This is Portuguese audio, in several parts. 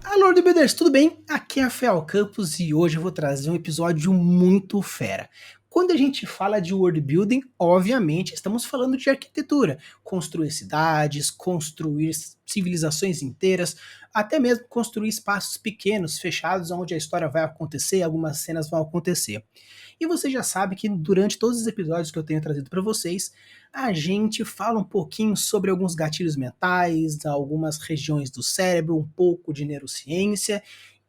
Alô, Builders, tudo bem? Aqui é Rafael Campos e hoje eu vou trazer um episódio muito fera. Quando a gente fala de world building, obviamente estamos falando de arquitetura, construir cidades, construir civilizações inteiras, até mesmo construir espaços pequenos, fechados, onde a história vai acontecer, algumas cenas vão acontecer. E você já sabe que durante todos os episódios que eu tenho trazido para vocês, a gente fala um pouquinho sobre alguns gatilhos mentais, algumas regiões do cérebro, um pouco de neurociência.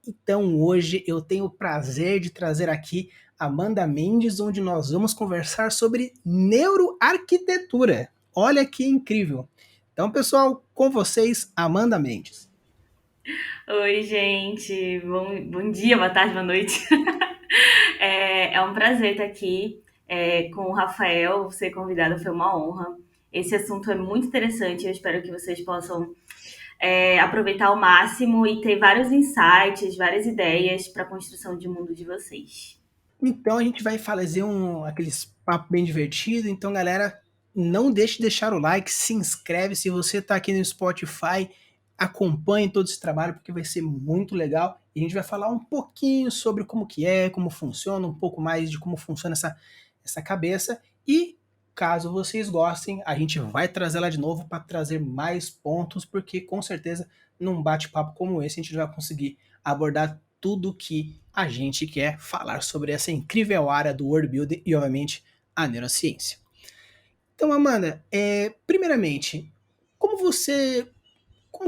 Então hoje eu tenho o prazer de trazer aqui Amanda Mendes, onde nós vamos conversar sobre neuroarquitetura. Olha que incrível! Então, pessoal, com vocês, Amanda Mendes. Oi, gente. Bom dia, boa tarde, boa noite. É um prazer estar aqui com o Rafael. Ser convidada foi uma honra. Esse assunto é muito interessante. Eu espero que vocês possam aproveitar ao máximo e ter vários insights, várias ideias para a construção de mundo de vocês. Então a gente vai fazer aqueles papo bem divertido. Então, galera, não deixe de deixar o like, se inscreve. Se você está aqui no Spotify, acompanhe todo esse trabalho, porque vai ser muito legal. E a gente vai falar um pouquinho sobre como que é, como funciona, um pouco mais de como funciona essa cabeça. E caso vocês gostem, a gente vai trazer ela de novo para trazer mais pontos, porque com certeza num bate-papo como esse a gente vai conseguir abordar tudo que a gente quer falar sobre essa incrível área do world building e, obviamente, a neurociência. Então, Amanda, primeiramente, como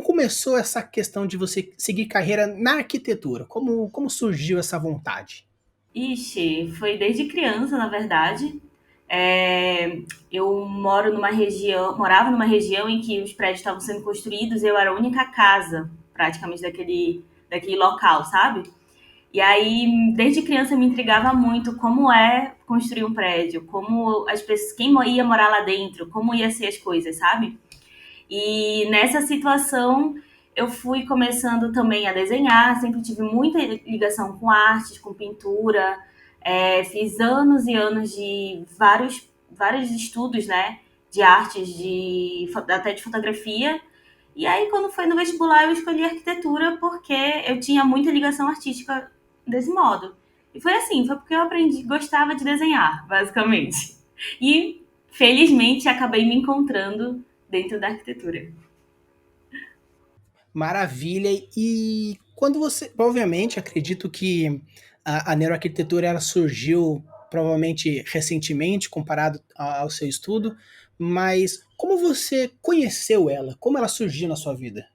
começou essa questão de você seguir carreira na arquitetura? Como surgiu essa vontade? Ixi, foi desde criança, na verdade. É, eu morava numa região em que os prédios estavam sendo construídos e eu era a única casa, praticamente, daquele local, sabe? E aí, desde criança, me intrigava muito como é construir um prédio, como as pessoas, quem ia morar lá dentro, como ia ser as coisas, sabe? E nessa situação, eu fui começando também a desenhar, sempre tive muita ligação com artes, com pintura, fiz anos e anos de vários estudos, né? De artes, até de fotografia. E aí, quando foi no vestibular, eu escolhi arquitetura porque eu tinha muita ligação artística desse modo. E foi assim, foi porque eu aprendi, gostava de desenhar, basicamente. E, felizmente, acabei me encontrando dentro da arquitetura. Maravilha. E quando você, obviamente, acredito que a neuroarquitetura ela surgiu provavelmente recentemente comparado ao seu estudo, mas como você conheceu ela? Como ela surgiu na sua vida?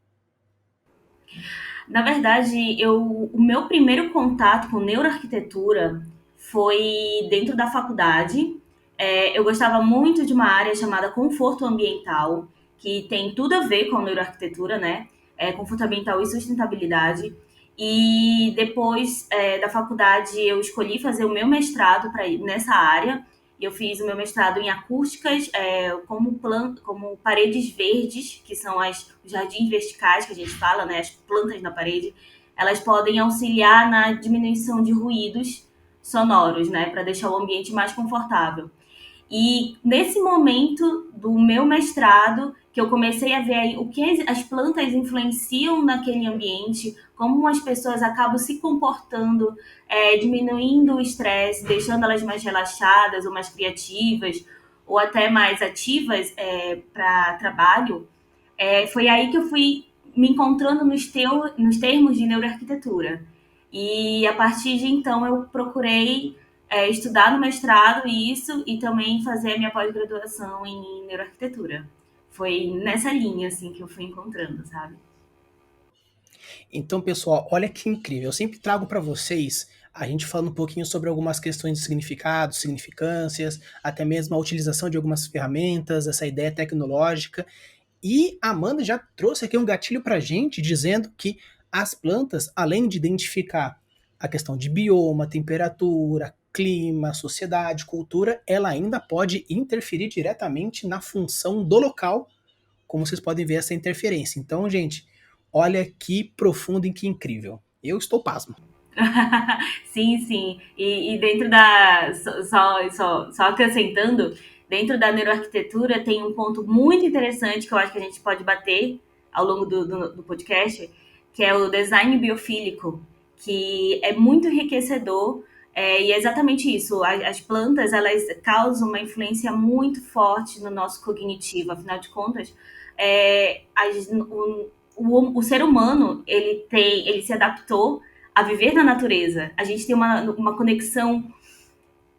Na verdade, o meu primeiro contato com neuroarquitetura foi dentro da faculdade. Eu gostava muito de uma área chamada conforto ambiental, que tem tudo a ver com neuroarquitetura, né? Conforto ambiental e sustentabilidade. E depois da faculdade, eu escolhi fazer o meu mestrado para ir nessa área. Eu fiz o meu mestrado em acústicas, como paredes verdes, que são os jardins verticais que a gente fala, né, as plantas na parede. Elas podem auxiliar na diminuição de ruídos sonoros, né, para deixar o ambiente mais confortável. E nesse momento do meu mestrado, que eu comecei a ver aí o que as plantas influenciam naquele ambiente, como as pessoas acabam se comportando, diminuindo o estresse, deixando elas mais relaxadas ou mais criativas, ou até mais ativas para trabalho, foi aí que eu fui me encontrando nos termos de neuroarquitetura. E a partir de então eu procurei estudar no mestrado isso e também fazer a minha pós-graduação em neuroarquitetura. Foi nessa linha assim que eu fui encontrando, sabe? Então, pessoal, olha que incrível. Eu sempre trago para vocês a gente falando um pouquinho sobre algumas questões de significado, significâncias, até mesmo a utilização de algumas ferramentas, essa ideia tecnológica. E a Amanda já trouxe aqui um gatilho para a gente, dizendo que as plantas, além de identificar a questão de bioma, temperatura, clima, sociedade, cultura, ela ainda pode interferir diretamente na função do local, como vocês podem ver essa interferência. Então, gente, olha que profundo e que incrível. Eu estou pasmo. Sim, sim. E dentro da. Só acrescentando, dentro da neuroarquitetura tem um ponto muito interessante que eu acho que a gente pode bater ao longo do podcast, que é o design biofílico, que é muito enriquecedor. E é exatamente isso. As plantas, elas causam uma influência muito forte no nosso cognitivo. Afinal de contas, o ser humano, ele se adaptou a viver na natureza. A gente tem uma conexão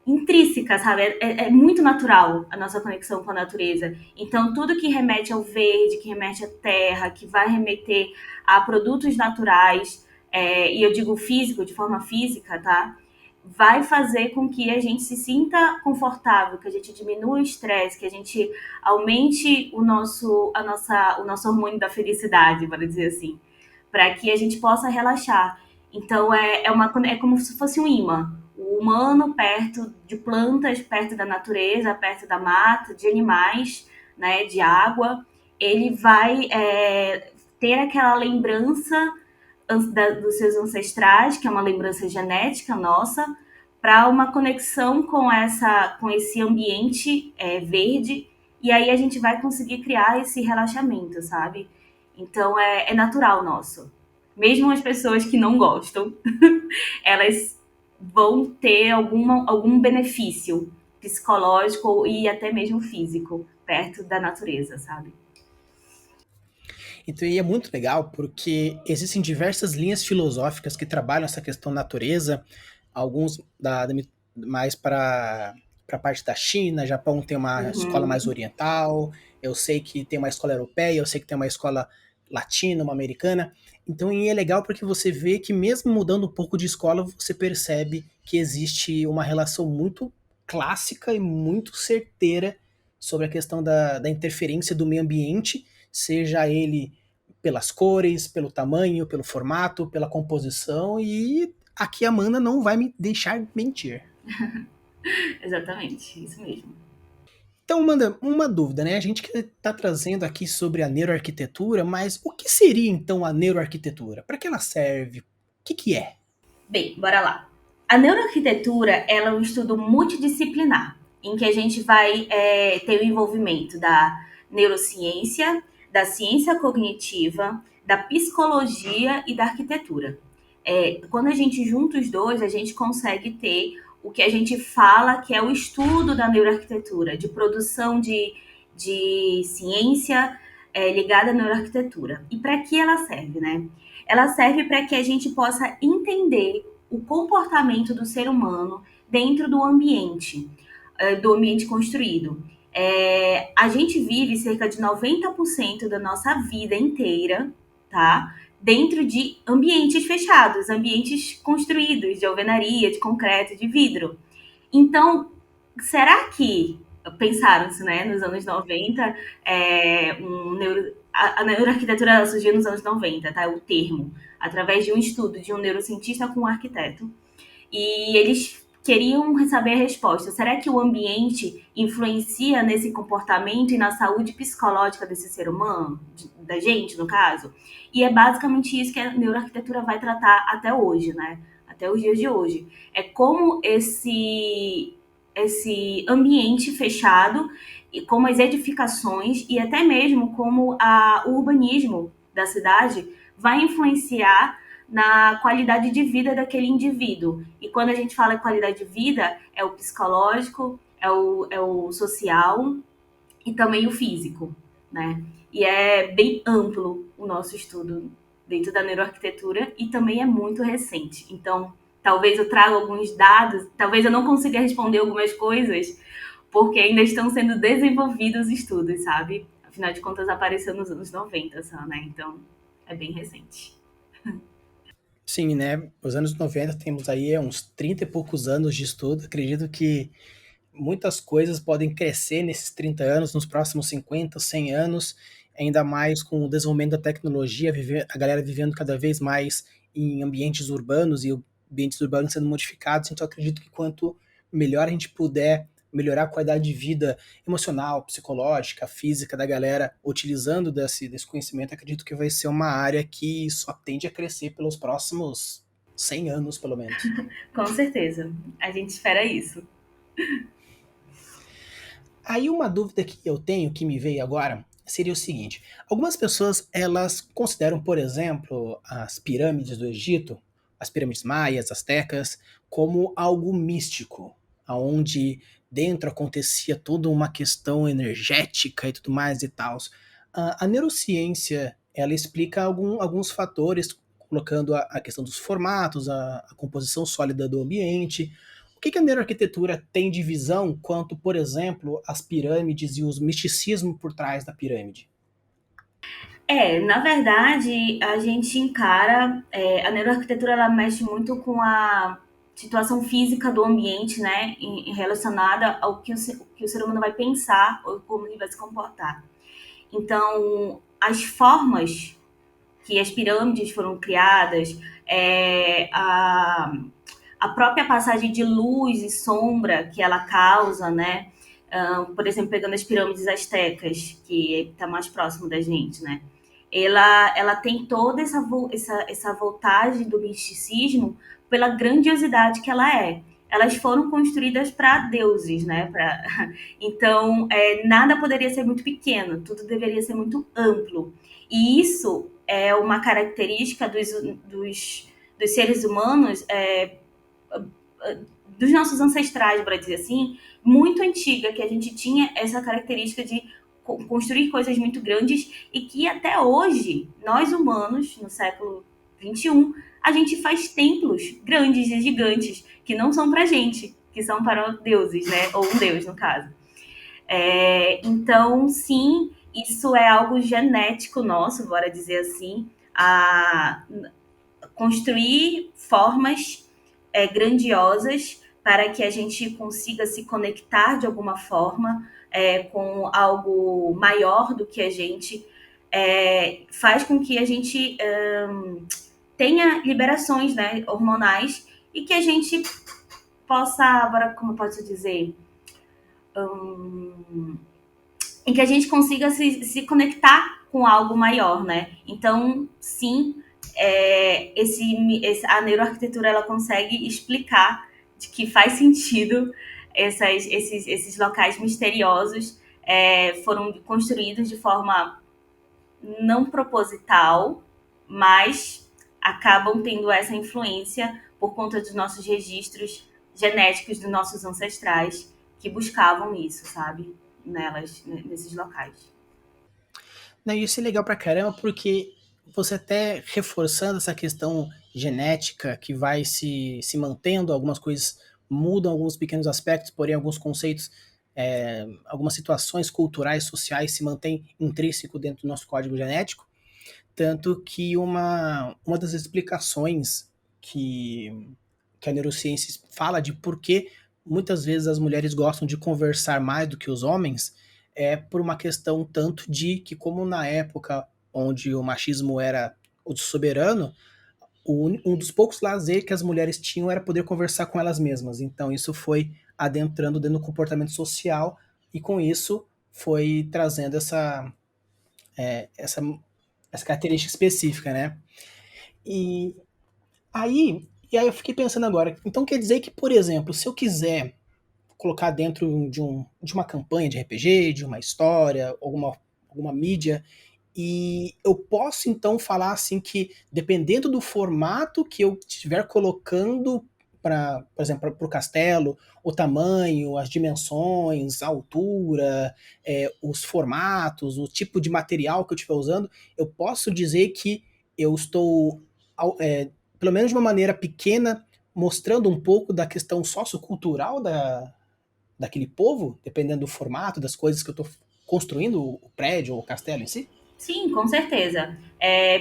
intrínseca, sabe? É muito natural a nossa conexão com a natureza. Então, tudo que remete ao verde, que remete à terra, que vai remeter a produtos naturais, e eu digo físico, de forma física, tá? Vai fazer com que a gente se sinta confortável, que a gente diminua o estresse, que a gente aumente o nosso hormônio da felicidade, para dizer assim, para que a gente possa relaxar. Então é como se fosse um imã. O humano perto de plantas, perto da natureza, perto da mata, de animais, né, de água, ele vai ter aquela lembrança dos seus ancestrais, que é uma lembrança genética nossa, para uma conexão com esse ambiente verde, e aí a gente vai conseguir criar esse relaxamento, sabe? Então é natural nosso. Mesmo as pessoas que não gostam, elas vão ter algum benefício psicológico e até mesmo físico perto da natureza, sabe? Então, e é muito legal porque existem diversas linhas filosóficas que trabalham essa questão da natureza, alguns mais para a parte da China, Japão tem uma escola mais Uhum. oriental, eu sei que tem uma escola europeia, eu sei que tem uma escola latina, uma americana. Então, e é legal porque você vê que mesmo mudando um pouco de escola, você percebe que existe uma relação muito clássica e muito certeira sobre a questão da interferência do meio ambiente, seja ele pelas cores, pelo tamanho, pelo formato, pela composição, e aqui a Amanda não vai me deixar mentir. Exatamente, isso mesmo. Então, Amanda, uma dúvida, né? A gente que está trazendo aqui sobre a neuroarquitetura, mas o que seria então a neuroarquitetura? Para que ela serve? O que é? Bem, bora lá. A neuroarquitetura ela é um estudo multidisciplinar, em que a gente vai ter o envolvimento da neurociência, da ciência cognitiva, da psicologia e da arquitetura. Quando a gente junta os dois, a gente consegue ter o que a gente fala que é o estudo da neuroarquitetura, de produção de ciência ligada à neuroarquitetura. E para que ela serve, né? Ela serve para que a gente possa entender o comportamento do ser humano dentro do ambiente construído. A gente vive cerca de 90% da nossa vida inteira, tá? Dentro de ambientes fechados, ambientes construídos de alvenaria, de concreto, de vidro. Então, será que pensaram isso, né? Nos anos 90, a neuroarquitetura surgiu nos anos 90, tá? O termo, através de um estudo de um neurocientista com um arquiteto. E eles queriam saber a resposta. Será que o ambiente influencia nesse comportamento e na saúde psicológica desse ser humano, da gente, no caso? E é basicamente isso que a neuroarquitetura vai tratar até hoje, né? Até os dias de hoje. É como esse ambiente fechado, e como as edificações e até mesmo como o urbanismo da cidade vai influenciar na qualidade de vida daquele indivíduo. E quando a gente fala em qualidade de vida, é o psicológico, é o social e também o físico, né? E é bem amplo o nosso estudo dentro da neuroarquitetura e também é muito recente. Então, talvez eu traga alguns dados, talvez eu não consiga responder algumas coisas, porque ainda estão sendo desenvolvidos estudos, sabe? Afinal de contas, apareceu nos anos 90 só, né? Então, é bem recente. Sim, né? Os anos 90 temos aí uns 30 e poucos anos de estudo. Acredito que muitas coisas podem crescer nesses 30 anos, nos próximos 50, 100 anos, ainda mais com o desenvolvimento da tecnologia, a galera vivendo cada vez mais em ambientes urbanos e ambientes urbanos sendo modificados. Então, acredito que quanto melhor a gente puder melhorar a qualidade de vida emocional, psicológica, física da galera, utilizando desse conhecimento, acredito que vai ser uma área que só tende a crescer pelos próximos 100 anos, pelo menos. Com certeza. A gente espera isso. Aí uma dúvida que eu tenho, que me veio agora, seria o seguinte: algumas pessoas elas consideram, por exemplo, as pirâmides do Egito, as pirâmides maias, astecas, como algo místico, aonde dentro acontecia toda uma questão energética e tudo mais e tal. A neurociência ela explica alguns fatores, colocando a questão dos formatos, a composição sólida do ambiente. O que a neuroarquitetura tem de visão quanto, por exemplo, as pirâmides e os misticismo por trás da pirâmide? Na verdade, a gente encara a neuroarquitetura, ela mexe muito com a situação física do ambiente, né, relacionada ao que o ser humano vai pensar ou como ele vai se comportar. Então, as formas que as pirâmides foram criadas, a própria passagem de luz e sombra que ela causa, né? Por exemplo, pegando as pirâmides astecas, que está mais próximo da gente, né? Ela tem toda essa voltagem do misticismo pela grandiosidade que ela é. Elas foram construídas para deuses, né? Então, nada poderia ser muito pequeno, tudo deveria ser muito amplo. E isso é uma característica dos seres humanos, dos nossos ancestrais, para dizer assim, muito antiga, que a gente tinha essa característica de construir coisas muito grandes e que até hoje, nós humanos, no século XXI, a gente faz templos grandes e gigantes que não são para gente, que são para deuses, né? Ou um deus, no caso. Então, sim, isso é algo genético nosso, bora dizer assim, a construir formas grandiosas para que a gente consiga se conectar de alguma forma com algo maior do que a gente, faz com que a gente tenha liberações, né, hormonais e que a gente possa, agora como eu posso dizer, em que a gente consiga se conectar com algo maior, né? Então, sim, a neuroarquitetura ela consegue explicar de que faz sentido esses locais misteriosos foram construídos de forma não proposital, mas acabam tendo essa influência por conta dos nossos registros genéticos dos nossos ancestrais que buscavam isso, sabe? Nesses locais. Não, isso é legal pra caramba porque você até reforçando essa questão genética que vai se mantendo, algumas coisas mudam alguns pequenos aspectos, porém alguns conceitos, algumas situações culturais, sociais se mantêm intrínseco dentro do nosso código genético, tanto que uma das explicações que a neurociência fala de por que muitas vezes as mulheres gostam de conversar mais do que os homens é por uma questão tanto de que, como na época onde o machismo era o soberano, um dos poucos lazeres que as mulheres tinham era poder conversar com elas mesmas. Então isso foi adentrando dentro do comportamento social e com isso foi trazendo essa, essa característica específica, né? E e aí eu fiquei pensando agora, então quer dizer que, por exemplo, se eu quiser colocar dentro de uma campanha de RPG, de uma história, alguma mídia, e eu posso então falar assim que, dependendo do formato que eu estiver colocando para, por exemplo, para o castelo, o tamanho, as dimensões, a altura, os formatos, o tipo de material que eu estiver usando, eu posso dizer que eu estou, pelo menos de uma maneira pequena, mostrando um pouco da questão sociocultural daquele povo, dependendo do formato, das coisas que eu estou construindo, o prédio ou o castelo em si? Sim, com certeza.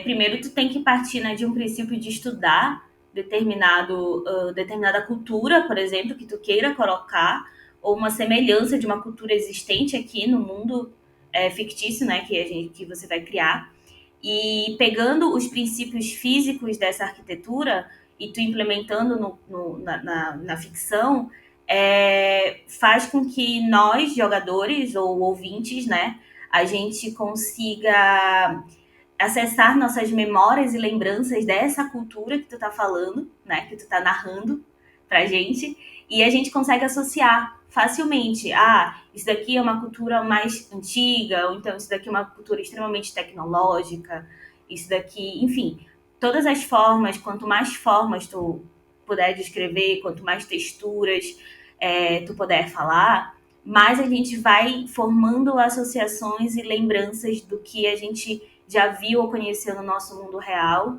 Primeiro, tu tem que partir, né, de um princípio de estudar determinada cultura, por exemplo, que tu queira colocar, ou uma semelhança de uma cultura existente aqui no mundo fictício, né, que você vai criar. E pegando os princípios físicos dessa arquitetura e tu implementando na ficção, faz com que nós, jogadores ou ouvintes, né, a gente consiga acessar nossas memórias e lembranças dessa cultura que tu tá falando, né, que tu tá narrando pra gente, e a gente consegue associar. facilmente. Isso daqui é uma cultura mais antiga, ou então isso daqui é uma cultura extremamente tecnológica, isso daqui, enfim, todas as formas, quanto mais formas tu puder descrever, quanto mais texturas tu puder falar, mais a gente vai formando associações e lembranças do que a gente já viu ou conheceu no nosso mundo real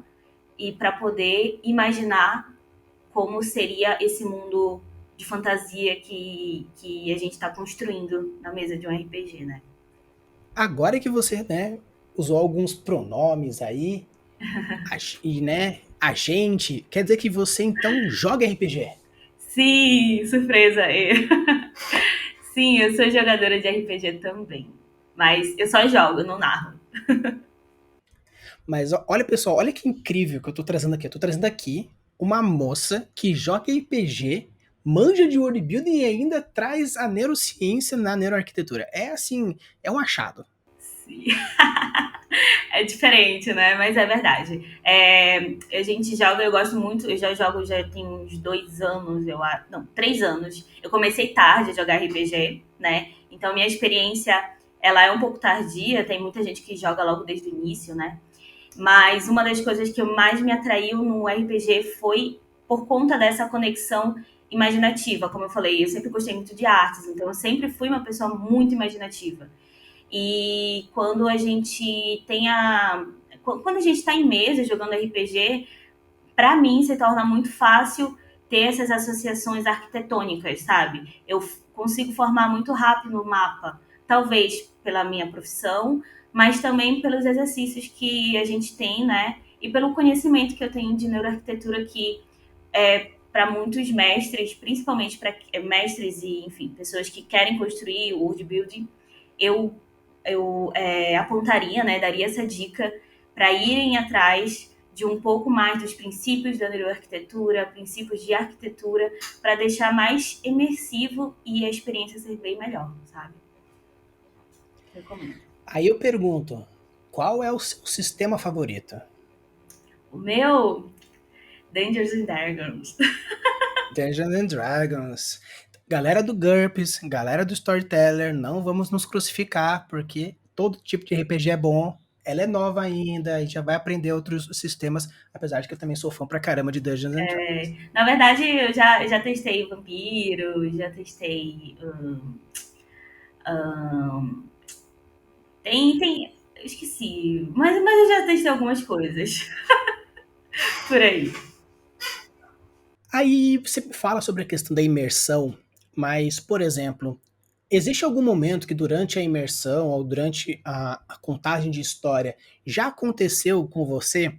e para poder imaginar como seria esse mundo de fantasia que a gente está construindo na mesa de um RPG, né? Agora que você, né, usou alguns pronomes aí, e, né, a gente, quer dizer que você então joga RPG. Sim, surpresa! Sim, eu sou jogadora de RPG também. Mas eu só jogo, eu não narro. Mas olha, pessoal, olha que incrível que eu tô trazendo aqui. Eu tô trazendo aqui uma moça que joga RPG, manja de world building e ainda traz a neurociência na neuroarquitetura. É assim, é um achado. Sim. É diferente, né? Mas é verdade. A gente joga, eu gosto muito, eu já jogo já tem uns 2 anos, eu acho. Não, 3 anos. Eu comecei tarde a jogar RPG, né? Então minha experiência ela é um pouco tardia, tem muita gente que joga logo desde o início, né? Mas uma das coisas que mais me atraiu no RPG foi por conta dessa conexão imaginativa. Como eu falei, eu sempre gostei muito de artes, então eu sempre fui uma pessoa muito imaginativa. E quando a gente tem a. Quando a gente está em mesa jogando RPG, para mim se torna muito fácil ter essas associações arquitetônicas, sabe? Eu consigo formar muito rápido o mapa, talvez pela minha profissão, mas também pelos exercícios que a gente tem, né? E pelo conhecimento que eu tenho de neuroarquitetura que para muitos mestres, principalmente para mestres e, enfim, pessoas que querem construir o world building, eu, eu apontaria, né, daria essa dica para irem atrás de um pouco mais dos princípios da neuroarquitetura, princípios de arquitetura, para deixar mais imersivo e a experiência ser bem melhor, sabe? Recomendo. Aí eu pergunto, qual é o seu sistema favorito? O meu, Dungeons and Dragons. Dungeons and Dragons. Galera do GURPS, galera do Storyteller, não vamos nos crucificar, porque todo tipo de RPG é bom. Ela é nova ainda, a gente já vai aprender outros sistemas, apesar de que eu também sou fã pra caramba de Dungeons and Dragons. Na verdade, eu já testei Vampiro, já testei. Eu esqueci. Mas eu já testei algumas coisas por aí. Aí você fala sobre a questão da imersão, mas, por exemplo, existe algum momento que durante a imersão ou durante a contagem de história já aconteceu com você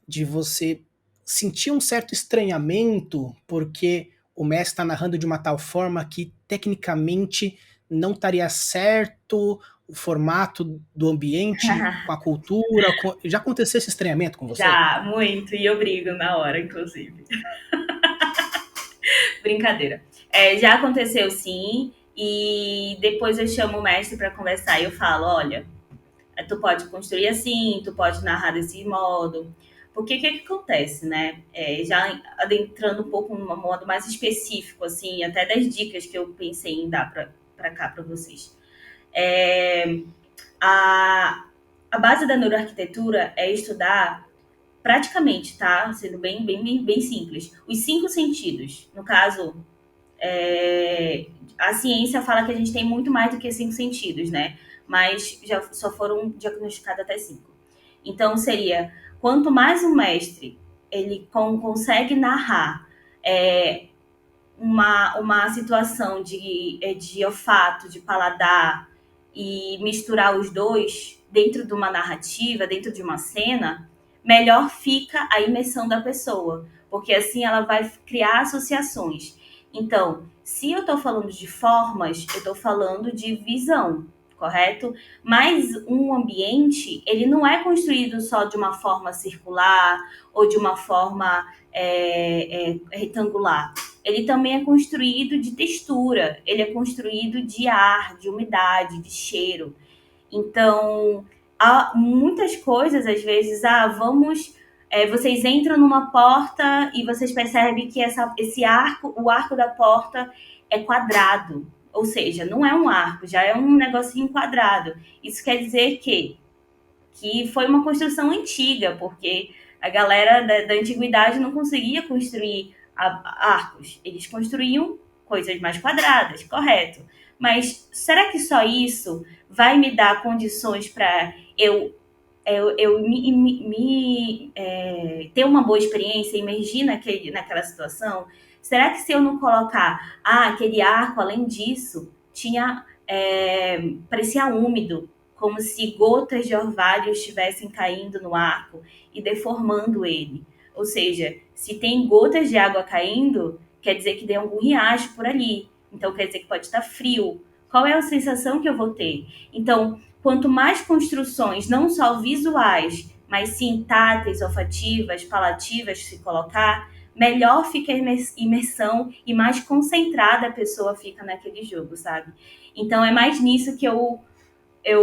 de você sentir um certo estranhamento porque o mestre está narrando de uma tal forma que tecnicamente não estaria certo o formato do ambiente com a cultura? Já aconteceu esse estranhamento com você? Já, muito. E eu brigo na hora, inclusive. Brincadeira. Já aconteceu sim. E depois eu chamo o mestre para conversar e eu falo: olha, tu pode construir assim, tu pode narrar desse modo. Porque o que acontece, né? Já adentrando um pouco num modo mais específico, assim, até das dicas que eu pensei em dar para cá para vocês. A, a base da neuroarquitetura é estudar praticamente, tá? Sendo bem simples. Os 5 sentidos. No caso, a ciência fala que a gente tem muito mais do que 5 sentidos, né? Mas já só foram diagnosticados até 5. Então seria, quanto mais o mestre ele consegue narrar uma situação de olfato, de paladar e misturar os dois dentro de uma narrativa, dentro de uma cena, melhor fica a imersão da pessoa, porque assim ela vai criar associações. Então, se eu estou falando de formas, eu estou falando de visão, correto? Mas um ambiente, ele não é construído só de uma forma circular ou de uma forma retangular. Ele também é construído de textura, ele é construído de ar, de umidade, de cheiro. Então, há muitas coisas, às vezes, vocês entram numa porta e vocês percebem que esse arco, o arco da porta é quadrado. Ou seja, não é um arco, já é um negocinho quadrado. Isso quer dizer que foi uma construção antiga, porque a galera da antiguidade não conseguia construir arcos. Eles construíam coisas mais quadradas, correto. Mas será que só isso vai me dar condições para ter uma boa experiência, emergir naquela situação? Será que se eu não colocar, aquele arco, além disso, parecia úmido, como se gotas de orvalho estivessem caindo no arco e deformando ele. Ou seja, se tem gotas de água caindo, quer dizer que tem algum riacho por ali. Então quer dizer que pode estar frio. Qual é a sensação que eu vou ter? Então, quanto mais construções, não só visuais, mas sim táteis, olfativas, palativas se colocar, melhor fica a imersão e mais concentrada a pessoa fica naquele jogo, sabe? Então é mais nisso que eu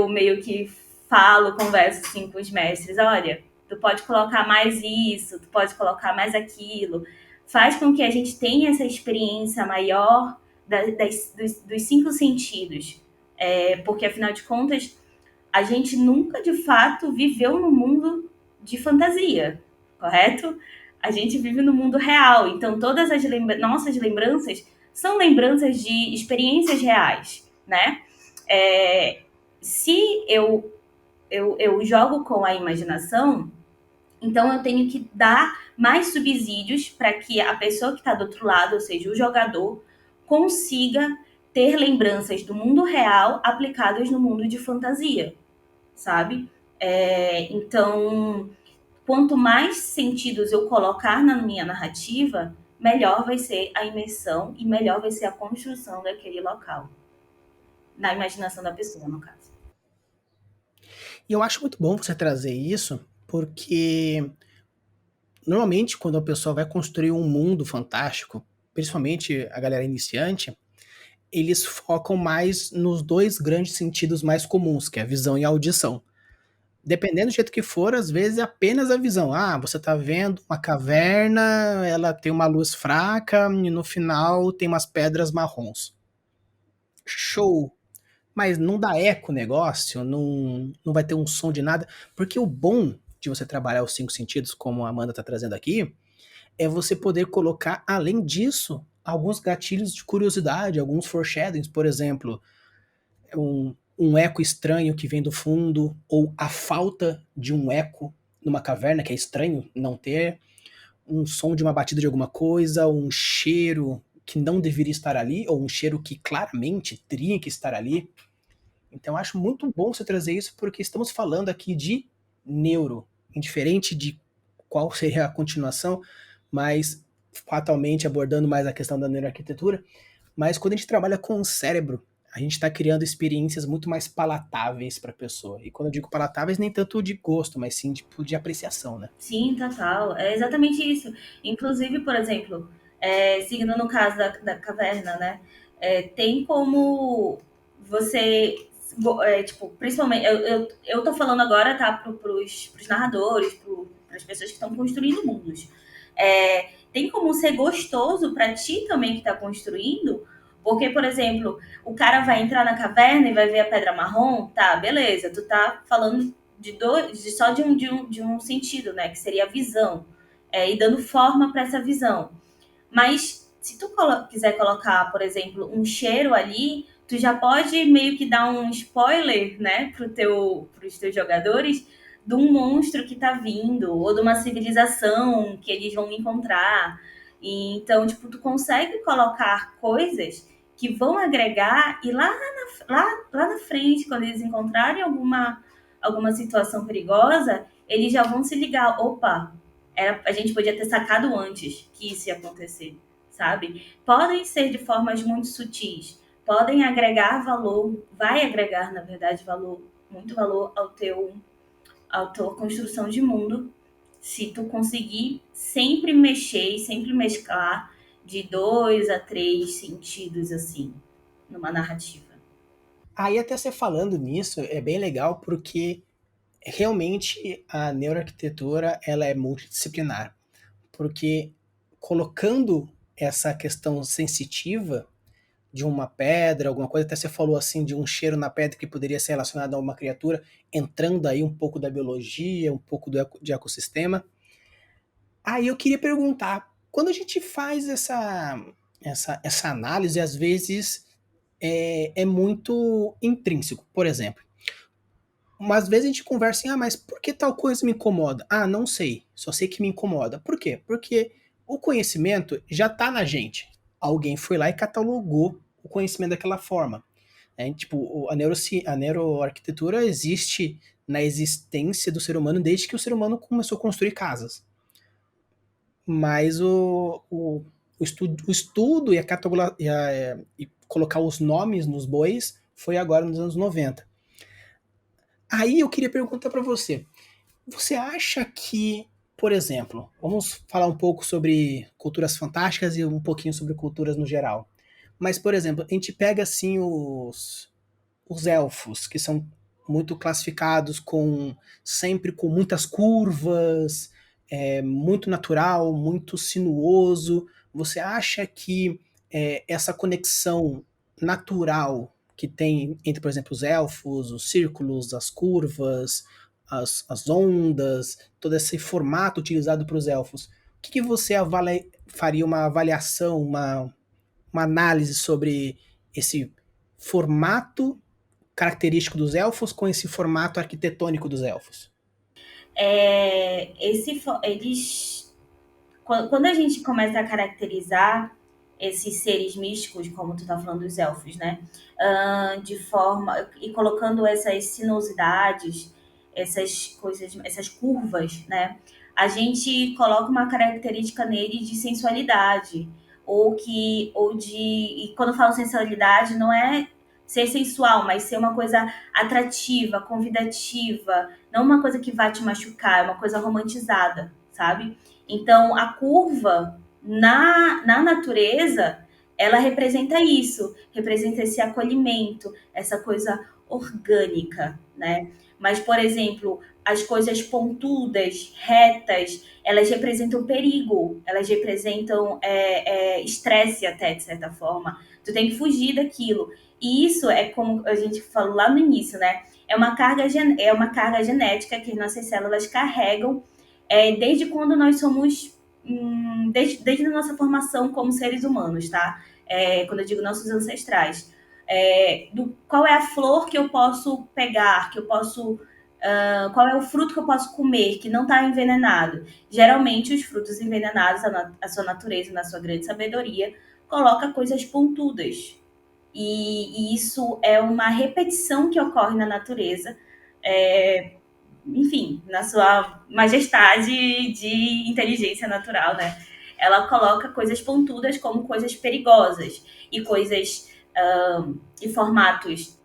meio que falo, converso assim com os mestres, olha, tu pode colocar mais isso, tu pode colocar mais aquilo, faz com que a gente tenha essa experiência maior dos cinco sentidos, porque afinal de contas a gente nunca de fato viveu no mundo de fantasia, correto? A gente vive no mundo real, então todas as nossas lembranças são lembranças de experiências reais, né? É, se eu jogo com a imaginação, então eu tenho que dar mais subsídios para que a pessoa que está do outro lado, ou seja, o jogador, consiga ter lembranças do mundo real aplicadas no mundo de fantasia, sabe? Então, quanto mais sentidos eu colocar na minha narrativa, melhor vai ser a imersão e melhor vai ser a construção daquele local, na imaginação da pessoa, no caso. E eu acho muito bom você trazer isso, porque normalmente quando a pessoa vai construir um mundo fantástico, principalmente a galera iniciante, eles focam mais nos dois grandes sentidos mais comuns, que é a visão e a audição. Dependendo do jeito que for, às vezes é apenas a visão. Ah, você tá vendo uma caverna, ela tem uma luz fraca e no final tem umas pedras marrons. Show! Mas não dá eco o negócio, não vai ter um som de nada, porque o bom de você trabalhar os cinco sentidos, como a Amanda está trazendo aqui, é você poder colocar, além disso, alguns gatilhos de curiosidade, alguns foreshadowings, por exemplo, um eco estranho que vem do fundo, ou a falta de um eco numa caverna, que é estranho não ter, um som de uma batida de alguma coisa, um cheiro que não deveria estar ali, ou um cheiro que claramente teria que estar ali. Então, acho muito bom você trazer isso, porque estamos falando aqui de neuro, indiferente de qual seria a continuação, mas fatalmente abordando mais a questão da neuroarquitetura. Mas quando a gente trabalha com o cérebro, a gente está criando experiências muito mais palatáveis para a pessoa. E quando eu digo palatáveis, nem tanto de gosto, mas sim de apreciação, né? Sim, total. É exatamente isso. Inclusive, por exemplo, seguindo no caso da caverna, né? Tem como você, tipo, principalmente, eu tô falando agora, tá, pros narradores, pras pessoas que estão construindo mundos. Tem como ser gostoso para ti também que tá construindo, porque, por exemplo, o cara vai entrar na caverna e vai ver a pedra marrom, tá, beleza, tu tá falando só de um sentido, né? Que seria a visão, e dando forma para essa visão. Mas se tu quiser colocar, por exemplo, um cheiro ali, tu já pode meio que dar um spoiler, né, pros teus jogadores de um monstro que tá vindo, ou de uma civilização que eles vão encontrar. E, então, tipo, tu consegue colocar coisas que vão agregar e lá na frente, quando eles encontrarem alguma situação perigosa, eles já vão se ligar, opa, a gente podia ter sacado antes que isso ia acontecer, sabe? Podem ser de formas muito sutis, podem agregar valor, vai agregar, na verdade, valor, muito valor à tua construção de mundo, se tu conseguir sempre mexer e sempre mesclar de 2 a 3 sentidos, assim, numa narrativa. Aí até você falando nisso, é bem legal porque realmente a neuroarquitetura ela é multidisciplinar, porque colocando essa questão sensitiva de uma pedra, alguma coisa, até você falou assim de um cheiro na pedra que poderia ser relacionado a uma criatura, entrando aí um pouco da biologia, um pouco de ecossistema. Aí eu queria perguntar, quando a gente faz essa análise, às vezes é muito intrínseco. Por exemplo, umas vezes a gente conversa em, mas por que tal coisa me incomoda? Ah, não sei, só sei que me incomoda. Por quê? Porque o conhecimento já está na gente. Alguém foi lá e catalogou o conhecimento daquela forma. Tipo, a neuroarquitetura existe na existência do ser humano desde que o ser humano começou a construir casas. Mas o estudo e, e colocar os nomes nos bois foi agora nos anos 90. Aí eu queria perguntar para você, você acha que, por exemplo, vamos falar um pouco sobre culturas fantásticas e um pouquinho sobre culturas no geral. Mas, por exemplo, a gente pega assim os elfos, que são muito classificados com sempre com muitas curvas, muito natural, muito sinuoso. Você acha que essa conexão natural que tem entre, por exemplo, os elfos, os círculos, as curvas, as ondas, todo esse formato utilizado para os elfos, o que você faria uma avaliação, uma análise sobre esse formato característico dos elfos com esse formato arquitetônico dos elfos? Eles, quando a gente começa a caracterizar esses seres místicos, como tu tá falando dos elfos, né? De forma. E colocando essas sinuosidades, essas coisas, essas curvas, né? A gente coloca uma característica nele de sensualidade. Ou de. E quando eu falo sensualidade, não é ser sensual, mas ser uma coisa atrativa, convidativa, não uma coisa que vai te machucar, é uma coisa romantizada, sabe? Então, a curva na natureza, ela representa isso, representa esse acolhimento, essa coisa orgânica, né? Mas, por exemplo, as coisas pontudas, retas, elas representam perigo, elas representam estresse até, de certa forma. Tu tem que fugir daquilo. E isso é como a gente falou lá no início, né? É uma carga genética que nossas células carregam desde quando nós somos desde a nossa formação como seres humanos, tá? Quando eu digo nossos ancestrais. Qual é a flor que eu posso pegar, que eu posso. Qual é o fruto que eu posso comer que não está envenenado? Geralmente, os frutos envenenados, a sua natureza, na sua grande sabedoria, coloca coisas pontudas. E isso é uma repetição que ocorre na natureza, enfim, na sua majestade de inteligência natural, né? Ela coloca coisas pontudas como coisas perigosas e coisas e formatos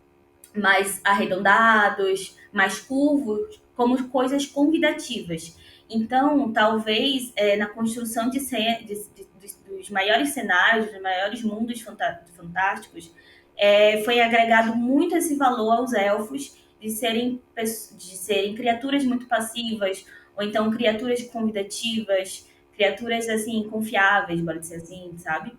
mais arredondados, mais curvos, como coisas convidativas. Então, talvez na construção dos maiores cenários, dos maiores mundos fantásticos, foi agregado muito esse valor aos elfos de serem criaturas muito passivas, ou então criaturas convidativas, criaturas assim confiáveis, pode ser assim, sabe?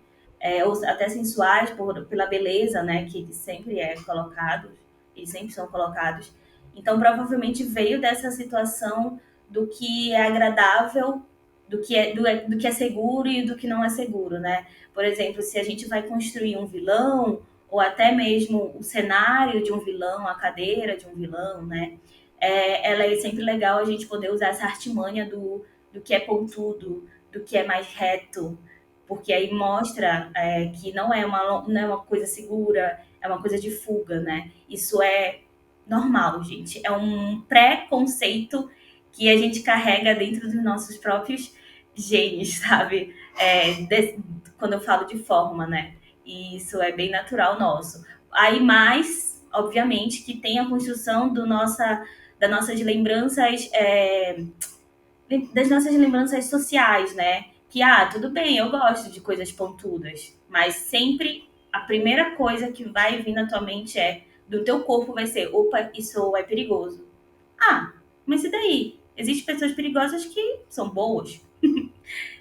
Ou até sensuais pela beleza, né, que sempre é colocado, eles sempre são colocados. Então, provavelmente veio dessa situação do que é agradável, do que é seguro e do que não é seguro, né? Por exemplo, se a gente vai construir um vilão, ou até mesmo o cenário de um vilão, a cadeira de um vilão, né? Ela é sempre legal a gente poder usar essa artimanha do que é pontudo, do que é mais reto, porque aí mostra que não é uma coisa segura, é uma coisa de fuga, né? Isso é normal, gente. É um pré-conceito que a gente carrega dentro dos nossos próprios genes, sabe? Quando eu falo de forma, né? E isso é bem natural nosso. Aí mais, obviamente, que tem a construção das nossas lembranças, das nossas lembranças sociais, né? Que, tudo bem, eu gosto de coisas pontudas, mas sempre a primeira coisa que vai vir na tua mente do teu corpo vai ser, opa, isso é perigoso. Mas e daí? Existem pessoas perigosas que são boas.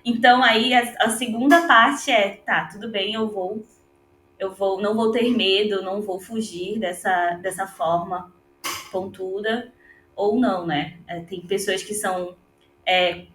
Então aí a segunda parte tá, tudo bem, eu vou não vou ter medo, não vou fugir dessa forma pontuda ou não, né? Tem pessoas que são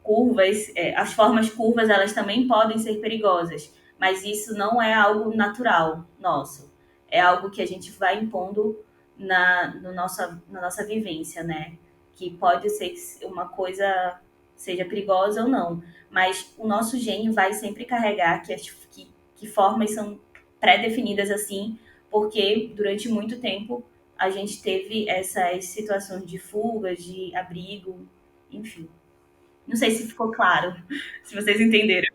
curvas, as formas curvas elas também podem ser perigosas, mas isso não é algo natural nosso, é algo que a gente vai impondo na nossa vivência, né? Que pode ser que uma coisa seja perigosa ou não, mas o nosso gene vai sempre carregar que formas são pré-definidas assim, porque durante muito tempo a gente teve essas situações de fuga, de abrigo, enfim. Não sei se ficou claro, se vocês entenderam.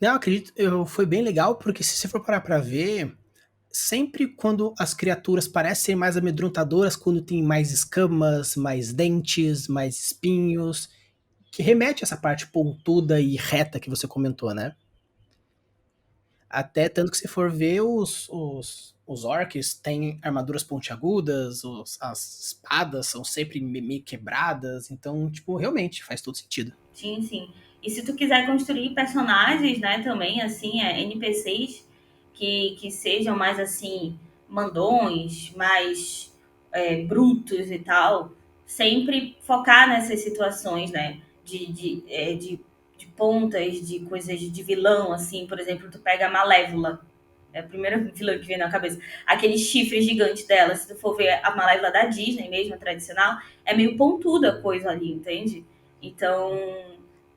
Não, acredito, foi bem legal, porque se você for parar pra ver, sempre quando as criaturas parecem mais amedrontadoras, quando tem mais escamas, mais dentes, mais espinhos, que remete a essa parte pontuda e reta que você comentou, né? Até tanto que se for ver, os orcs têm armaduras pontiagudas, as espadas são sempre meio quebradas, então, tipo, realmente faz todo sentido. Sim, sim. E se tu quiser construir personagens, né, também, assim, NPCs que sejam mais, assim, mandões, mais brutos e tal, sempre focar nessas situações, né, de pontas, de coisas de vilão, assim, por exemplo, tu pega a Malévola, é a primeira vilã que vem na cabeça. Aquele chifre gigante dela, se tu for ver a Malévola da Disney mesmo, a tradicional, é meio pontuda a coisa ali, entende? Então,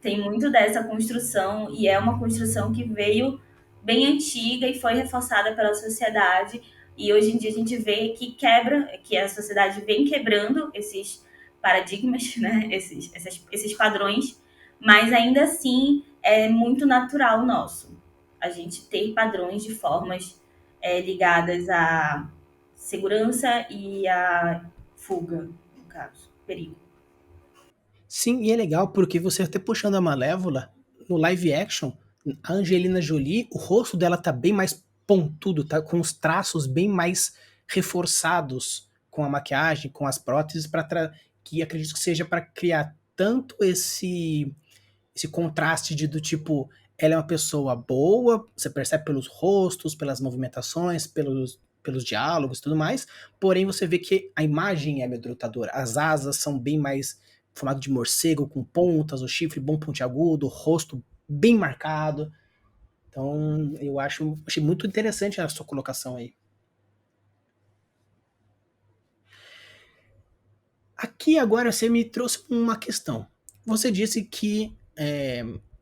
tem muito dessa construção, e é uma construção que veio bem antiga e foi reforçada pela sociedade. E hoje em dia a gente vê que quebra, que a sociedade vem quebrando esses paradigmas, né? Esses padrões, mas ainda assim é muito natural nosso a gente ter padrões de formas ligadas à segurança e à fuga, no caso, perigo. Sim, e é legal porque você até puxando a Malévola, no live action, a Angelina Jolie, o rosto dela tá bem mais pontudo, tá com os traços bem mais reforçados com a maquiagem, com as próteses, que acredito que seja para criar tanto esse contraste do tipo, ela é uma pessoa boa, você percebe pelos rostos, pelas movimentações, pelos diálogos e tudo mais, porém você vê que a imagem é amedrontadora, as asas são bem mais formato de morcego, com pontas, o chifre bom pontiagudo, o rosto bem marcado. Então, achei muito interessante a sua colocação aí. Aqui agora você me trouxe uma questão. Você disse que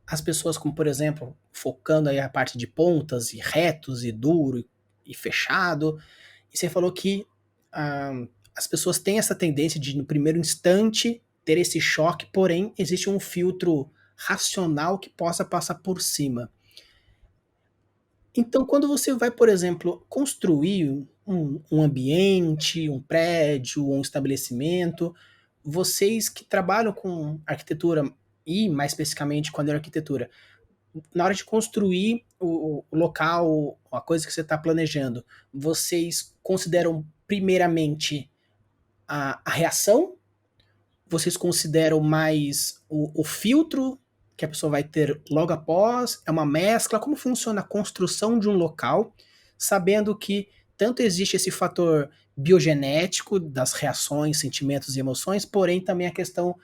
as pessoas, como por exemplo, focando aí a parte de pontas e retos e duro e fechado, e você falou que ah, as pessoas têm essa tendência de no primeiro instante ter esse choque, porém existe um filtro racional que possa passar por cima. Então, quando você vai, por exemplo, construir um ambiente, um prédio, um estabelecimento, vocês que trabalham com arquitetura e mais especificamente com a arquitetura, na hora de construir o local, a coisa que você está planejando, vocês consideram primeiramente a reação? Vocês consideram mais o filtro que a pessoa vai ter logo após? É uma mescla? Como funciona a construção de um local, sabendo que tanto existe esse fator biogenético das reações, sentimentos e emoções, porém também a questão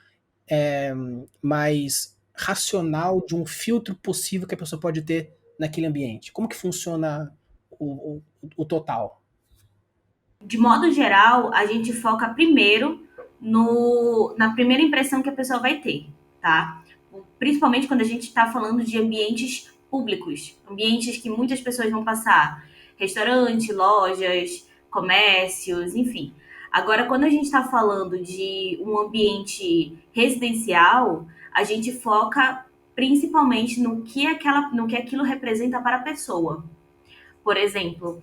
mais racional de um filtro possível que a pessoa pode ter naquele ambiente. Como que funciona o total? De modo geral, a gente foca primeiro na primeira impressão que a pessoa vai ter, tá? Principalmente quando a gente está falando de ambientes públicos, ambientes que muitas pessoas vão passar, restaurante, lojas, comércios, enfim. Agora, quando a gente está falando de um ambiente residencial, a gente foca principalmente no que aquilo representa para a pessoa. Por exemplo,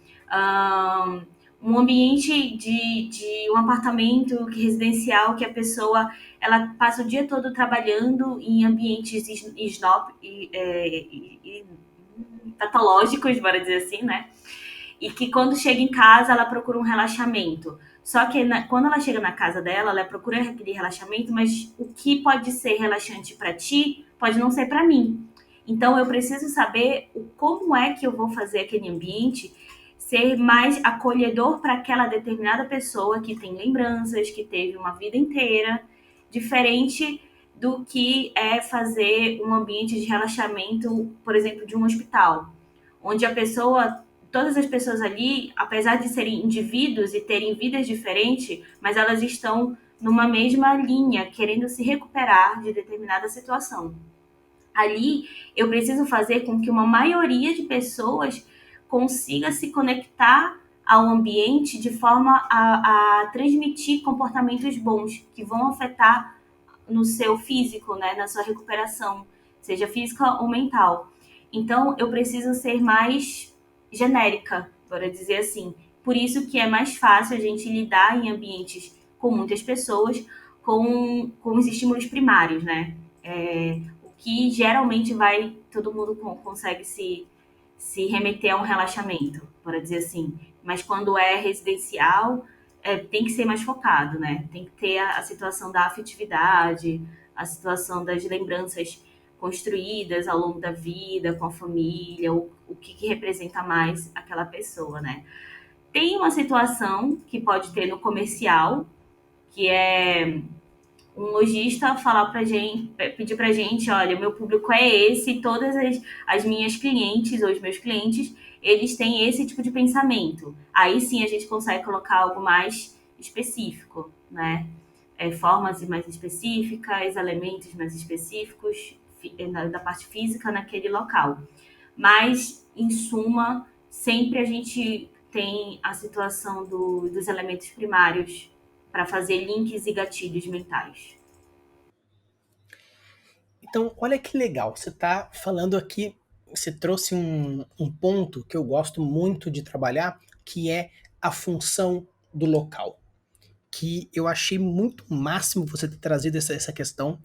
um ambiente de um apartamento residencial que a pessoa ela passa o dia todo trabalhando em ambientes snob e patológicos, bora dizer assim, né? E que quando chega em casa ela procura um relaxamento. Só que quando ela chega na casa dela, ela procura aquele relaxamento, mas o que pode ser relaxante para ti pode não ser para mim. Então, eu preciso saber como é que eu vou fazer aquele ambiente ser mais acolhedor para aquela determinada pessoa que tem lembranças, que teve uma vida inteira, diferente do que é fazer um ambiente de relaxamento, por exemplo, de um hospital, onde a pessoa, todas as pessoas ali, apesar de serem indivíduos e terem vidas diferentes, mas elas estão numa mesma linha, querendo se recuperar de determinada situação. Ali, eu preciso fazer com que uma maioria de pessoas consiga se conectar ao ambiente de forma a transmitir comportamentos bons que vão afetar no seu físico, né, na sua recuperação, seja física ou mental. Então, eu preciso ser mais genérica, para dizer assim. Por isso que é mais fácil a gente lidar em ambientes com muitas pessoas com os estímulos primários, né? O que geralmente vai, todo mundo consegue se remeter a um relaxamento, para dizer assim. Mas quando é residencial, tem que ser mais focado, né? Tem que ter a situação da afetividade, a situação das lembranças construídas ao longo da vida, com a família, o que representa mais aquela pessoa, né? Tem uma situação que pode ter no comercial, que é um lojista falar pra gente, pedir pra gente, olha, meu público é esse, todas as minhas clientes ou os meus clientes, eles têm esse tipo de pensamento. Aí sim a gente consegue colocar algo mais específico, né? Formas mais específicas, elementos mais específicos da parte física naquele local. Mas, em suma, sempre a gente tem a situação dos elementos primários para fazer links e gatilhos mentais. Então, olha que legal, você está falando aqui, você trouxe um ponto que eu gosto muito de trabalhar, que é a função do local. Que eu achei muito máximo você ter trazido essa questão,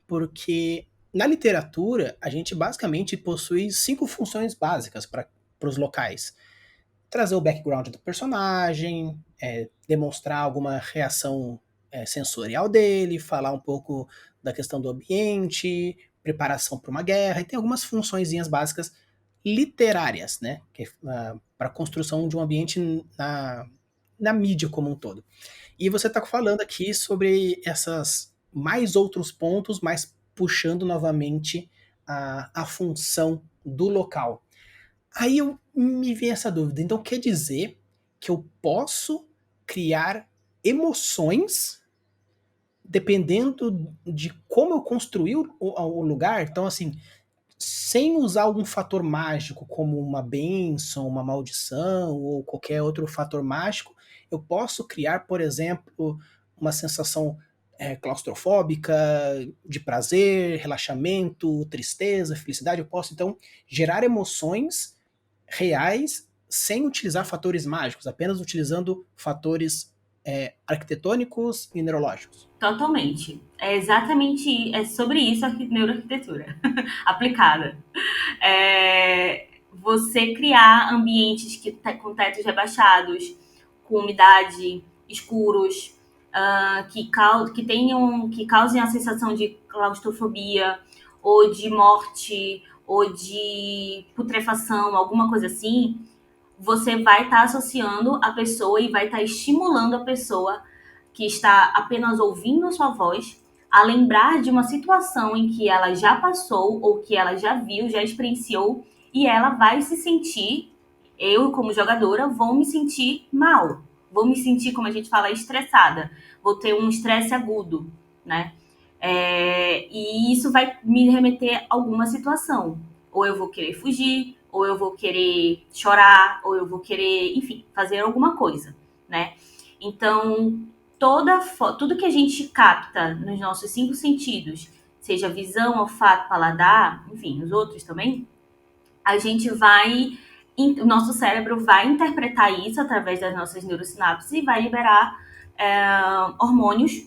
porque na literatura a gente basicamente possui 5 funções básicas para os locais. Trazer o background do personagem, demonstrar alguma reação sensorial dele, falar um pouco da questão do ambiente, preparação para uma guerra, e tem algumas funçõezinhas básicas literárias, né? Para a construção de um ambiente na mídia como um todo. E você está falando aqui sobre essas mais outros pontos, mas puxando novamente a função do local. Aí me vem essa dúvida. Então quer dizer que eu posso criar emoções dependendo de como eu construí o lugar? Então, assim, sem usar algum fator mágico, como uma bênção, uma maldição ou qualquer outro fator mágico, eu posso criar, por exemplo, uma sensação claustrofóbica, de prazer, relaxamento, tristeza, felicidade. Eu posso, então, gerar emoções reais sem utilizar fatores mágicos, apenas utilizando fatores arquitetônicos e neurológicos. Totalmente. É exatamente sobre isso a neuroarquitetura aplicada. Você criar ambientes com tetos rebaixados, com umidade, escuros, que causem a sensação de claustrofobia, ou de morte, ou de putrefação, alguma coisa assim, você vai estar associando a pessoa e vai estar estimulando a pessoa que está apenas ouvindo a sua voz a lembrar de uma situação em que ela já passou ou que ela já viu, já experienciou e ela vai se sentir, eu como jogadora vou me sentir mal, vou me sentir, como a gente fala, estressada, vou ter um estresse agudo, né? E isso vai me remeter a alguma situação. Ou eu vou querer fugir, ou eu vou querer chorar, ou eu vou querer, enfim, fazer alguma coisa, né? Então, tudo que a gente capta nos nossos 5 sentidos, seja visão, olfato, paladar, enfim, os outros também, a gente vai, o nosso cérebro vai interpretar isso através das nossas neurosinapses e vai liberar hormônios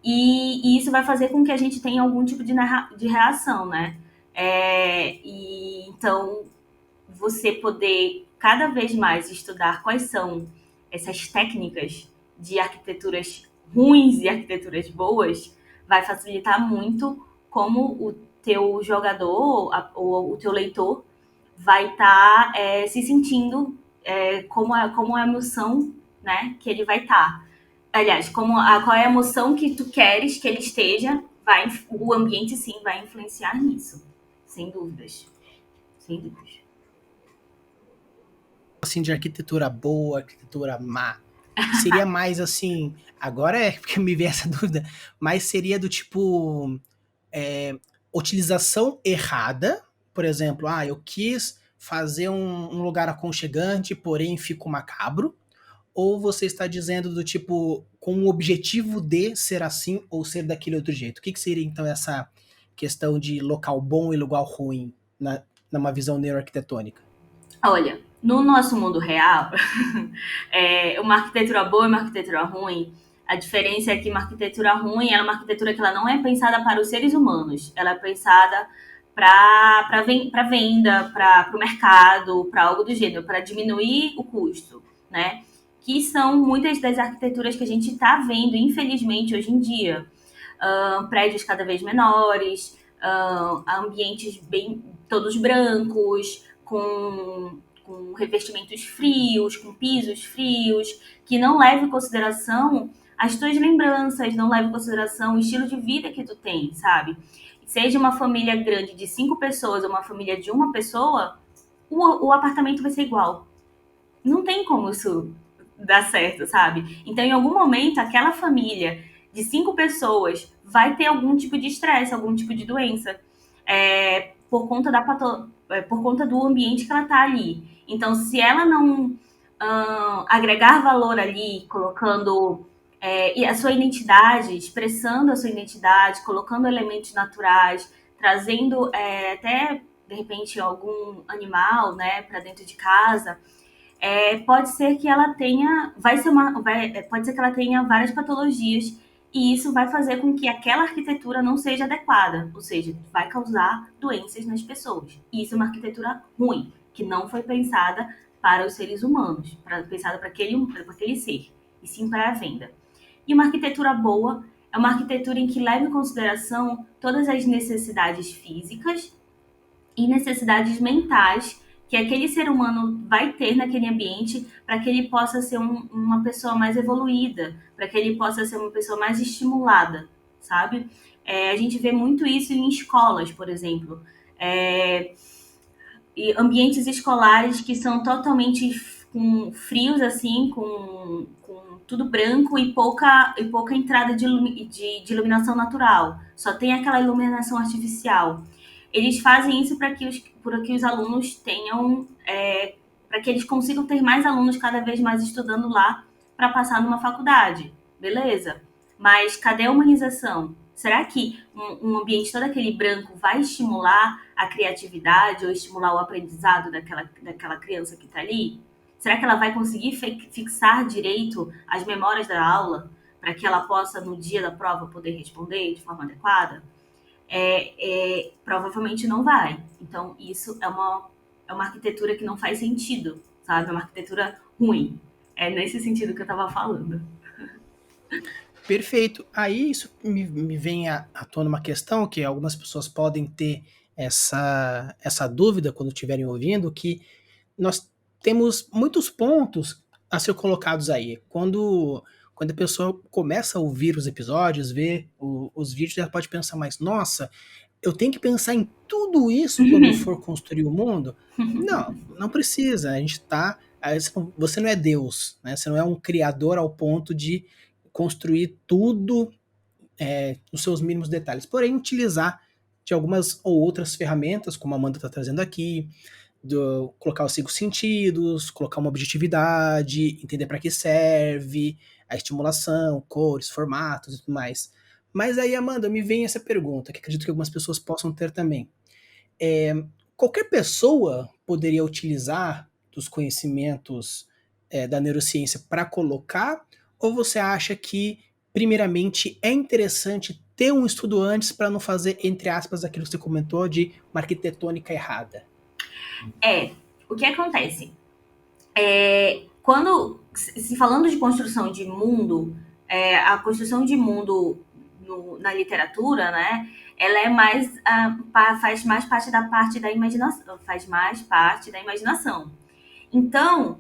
e isso vai fazer com que a gente tenha algum tipo de reação, né? Então, você poder cada vez mais estudar quais são essas técnicas de arquiteturas ruins e arquiteturas boas vai facilitar muito como teu jogador, ou o teu leitor, vai estar se sentindo como a emoção, né, que ele vai estar. Aliás, qual é a emoção que tu queres que ele esteja, o ambiente sim vai influenciar nisso, sem dúvidas, sem dúvidas. Assim, de arquitetura boa, arquitetura má. Seria mais assim, agora é porque me veio essa dúvida, mas seria do tipo é, utilização errada, por exemplo, eu quis fazer um lugar aconchegante, porém fico macabro, ou você está dizendo do tipo, com o objetivo de ser assim ou ser daquele outro jeito? O que, que seria então essa questão de local bom e lugar ruim numa visão neuroarquitetônica? Olha, no nosso mundo real, uma arquitetura boa e uma arquitetura ruim, a diferença é que uma arquitetura ruim é uma arquitetura que ela não é pensada para os seres humanos, ela é pensada para venda, para o mercado, para algo do gênero, para diminuir o custo, né? Que são muitas das arquiteturas que a gente está vendo, infelizmente, hoje em dia. Prédios cada vez menores, ambientes bem todos brancos, com revestimentos frios, com pisos frios, que não leva em consideração as tuas lembranças, não leva em consideração o estilo de vida que tu tem, sabe? Seja uma família grande de 5 pessoas ou uma família de uma pessoa, o apartamento vai ser igual. Não tem como isso dar certo, sabe? Então, em algum momento, aquela família de 5 pessoas vai ter algum tipo de estresse, algum tipo de doença, por conta do ambiente que ela tá ali. Então, se ela não agregar valor ali, colocando e a sua identidade, expressando a sua identidade, colocando elementos naturais, trazendo até de repente algum animal, né, para dentro de casa, pode ser que ela tenha, pode ser que ela tenha várias patologias e isso vai fazer com que aquela arquitetura não seja adequada, ou seja, vai causar doenças nas pessoas. E isso é uma arquitetura ruim, que não foi pensada para os seres humanos, pensada para aquele ser, e sim para a venda. E uma arquitetura boa é uma arquitetura em que leva em consideração todas as necessidades físicas e necessidades mentais que aquele ser humano vai ter naquele ambiente para que ele possa ser uma pessoa mais evoluída, para que ele possa ser uma pessoa mais estimulada, sabe? A gente vê muito isso em escolas, por exemplo. E ambientes escolares que são totalmente frios, assim, com tudo branco e pouca entrada de iluminação natural. Só tem aquela iluminação artificial. Eles fazem isso para que os alunos tenham, para que eles consigam ter mais alunos cada vez mais estudando lá para passar numa faculdade. Beleza? Mas cadê a humanização? Será que um ambiente todo aquele branco vai estimular a criatividade ou estimular o aprendizado daquela criança que está ali? Será que ela vai conseguir fixar direito as memórias da aula para que ela possa, no dia da prova, poder responder de forma adequada? Provavelmente não vai. Então, isso é uma arquitetura que não faz sentido, sabe? É uma arquitetura ruim. É nesse sentido que eu estava falando. Perfeito. Aí isso me vem à tona uma questão que algumas pessoas podem ter essa dúvida quando estiverem ouvindo, que nós temos muitos pontos a ser colocados aí. Quando a pessoa começa a ouvir os episódios, ver os vídeos, ela pode pensar mais, nossa, eu tenho que pensar em tudo isso quando eu for construir o mundo? Não, não precisa. A gente tá. Você não é Deus, né? Você não é um criador ao ponto de construir tudo nos seus mínimos detalhes. Porém, utilizar de algumas ou outras ferramentas, como a Amanda está trazendo aqui, colocar os 5 sentidos, colocar uma objetividade, entender para que serve, a estimulação, cores, formatos e tudo mais. Mas aí, Amanda, me vem essa pergunta, que acredito que algumas pessoas possam ter também. É, qualquer pessoa poderia utilizar dos conhecimentos da neurociência para colocar, ou você acha que, primeiramente, é interessante ter um estudo antes para não fazer, entre aspas, aquilo que você comentou de uma arquitetônica errada? O que acontece? Quando, se falando de construção de mundo, a construção de mundo na literatura, né, ela é mais faz mais parte da imaginação, faz mais parte da imaginação. Então,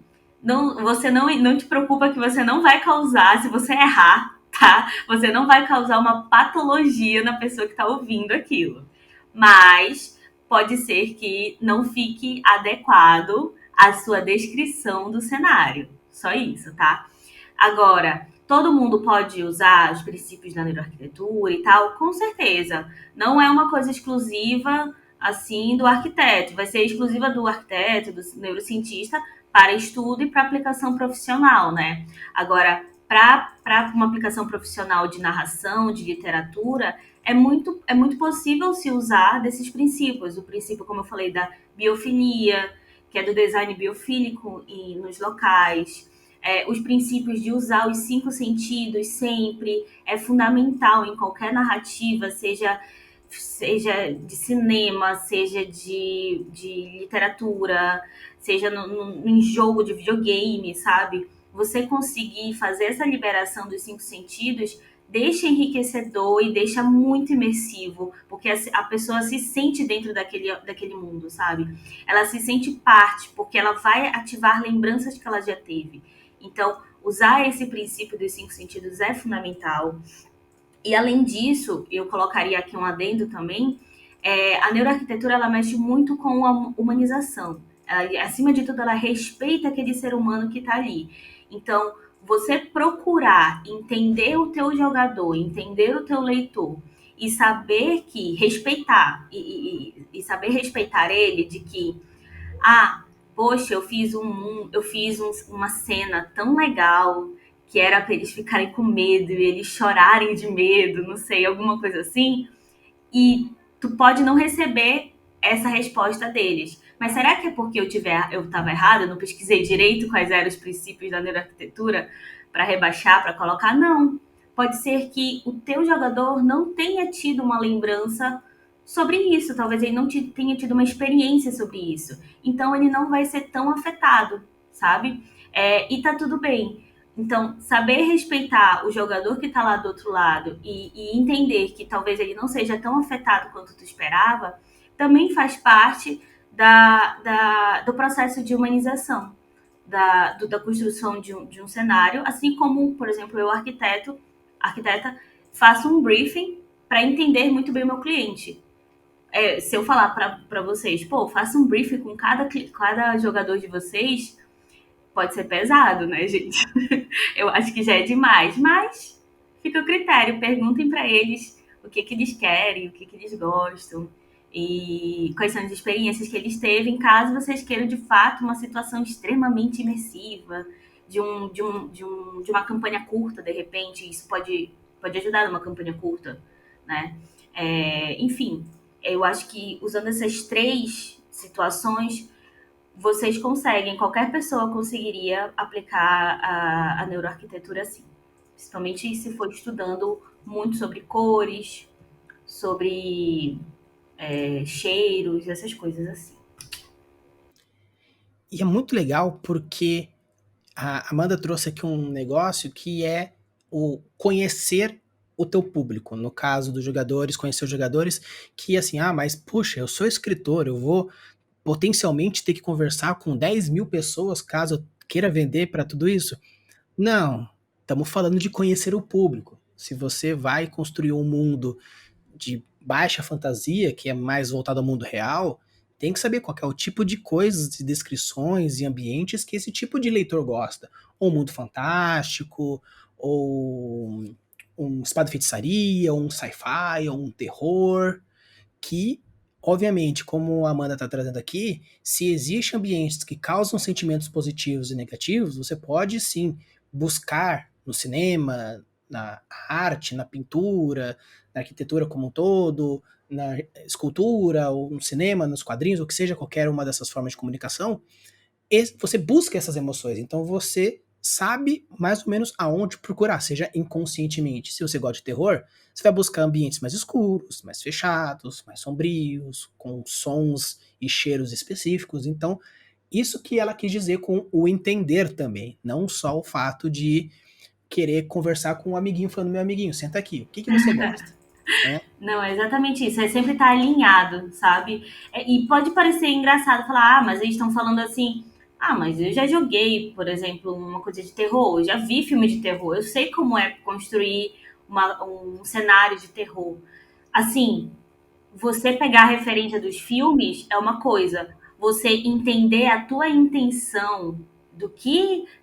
você não te preocupa que você não vai causar, se você errar, tá? Você não vai causar uma patologia na pessoa que está ouvindo aquilo. Mas pode ser que não fique adequado à sua descrição do cenário. Só isso, tá? Agora, todo mundo pode usar os princípios da neuroarquitetura e tal? Com certeza. Não é uma coisa exclusiva assim do arquiteto, vai ser exclusiva do arquiteto, do neurocientista para estudo e para aplicação profissional, né? Agora, para uma aplicação profissional de narração, de literatura, é muito possível se usar desses princípios. O princípio, como eu falei, da biofilia, que é do design biofílico e nos locais, os princípios de usar os cinco sentidos sempre é fundamental em qualquer narrativa, seja de cinema, seja de literatura, seja em jogo de videogame, sabe? Você conseguir fazer essa liberação dos cinco sentidos deixa enriquecedor e deixa muito imersivo, porque a pessoa se sente dentro daquele mundo, sabe? Ela se sente parte, porque ela vai ativar lembranças que ela já teve. Então, usar esse princípio dos cinco sentidos é fundamental. E além disso, eu colocaria aqui um adendo também, a neuroarquitetura ela mexe muito com a humanização. Ela, acima de tudo, ela respeita aquele ser humano que está ali. Então, você procurar entender o teu jogador, entender o teu leitor e saber que respeitar e saber respeitar ele de que poxa, eu fiz uma cena tão legal que era para eles ficarem com medo e eles chorarem de medo, não sei, alguma coisa assim. E tu pode não receber essa resposta deles. Mas será que é porque eu estava errada? Eu não pesquisei direito quais eram os princípios da neuroarquitetura para rebaixar, para colocar? Não. Pode ser que o teu jogador não tenha tido uma lembrança sobre isso. Talvez ele não tenha tido uma experiência sobre isso. Então ele não vai ser tão afetado, sabe? E tá tudo bem. Então, saber respeitar o jogador que está lá do outro lado e entender que talvez ele não seja tão afetado quanto tu esperava, também faz parte do processo de humanização, da construção de um cenário, assim como, por exemplo, eu, arquiteta, faço um briefing para entender muito bem o meu cliente. Se eu falar para vocês, pô, faça um briefing com cada jogador de vocês, pode ser pesado, né, gente? Eu acho que já é demais, mas fica o critério. Perguntem para eles o que eles querem, o que eles gostam e quais são as experiências que eles teve, em caso vocês queiram de fato uma situação extremamente imersiva, de uma campanha curta, de repente, isso pode ajudar numa campanha curta, né? Enfim, eu acho que usando essas três situações vocês conseguem, qualquer pessoa conseguiria aplicar a neuroarquitetura assim. Principalmente se for estudando muito sobre cores, sobre cheiros, essas coisas assim. E é muito legal porque a Amanda trouxe aqui um negócio que é o conhecer o teu público. No caso dos jogadores, conhecer os jogadores, que assim, mas puxa, eu sou escritor, eu vou potencialmente ter que conversar com 10.000 pessoas caso eu queira vender para tudo isso. Não, estamos falando de conhecer o público. Se você vai construir um mundo de baixa fantasia, que é mais voltado ao mundo real, tem que saber qual que é o tipo de coisas, de descrições e ambientes que esse tipo de leitor gosta. Ou um mundo fantástico, ou um espada e feitiçaria, ou um sci-fi, ou um terror, que, obviamente, como a Amanda está trazendo aqui, se existem ambientes que causam sentimentos positivos e negativos, você pode sim buscar no cinema, na arte, na pintura, na arquitetura como um todo, na escultura, ou no cinema, nos quadrinhos, ou que seja qualquer uma dessas formas de comunicação, você busca essas emoções. Então você sabe mais ou menos aonde procurar, seja inconscientemente. Se você gosta de terror, você vai buscar ambientes mais escuros, mais fechados, mais sombrios, com sons e cheiros específicos. Então, isso que ela quis dizer com o entender também, não só o fato de querer conversar com um amiguinho, falando, meu amiguinho, senta aqui, o que você gosta? né? Não, é exatamente isso. É sempre estar alinhado, sabe? E pode parecer engraçado falar, mas eles estão falando assim. Ah, mas eu já joguei, por exemplo, uma coisa de terror, eu já vi filme de terror, eu sei como é construir um cenário de terror. Assim, você pegar a referência dos filmes é uma coisa, você entender a tua intenção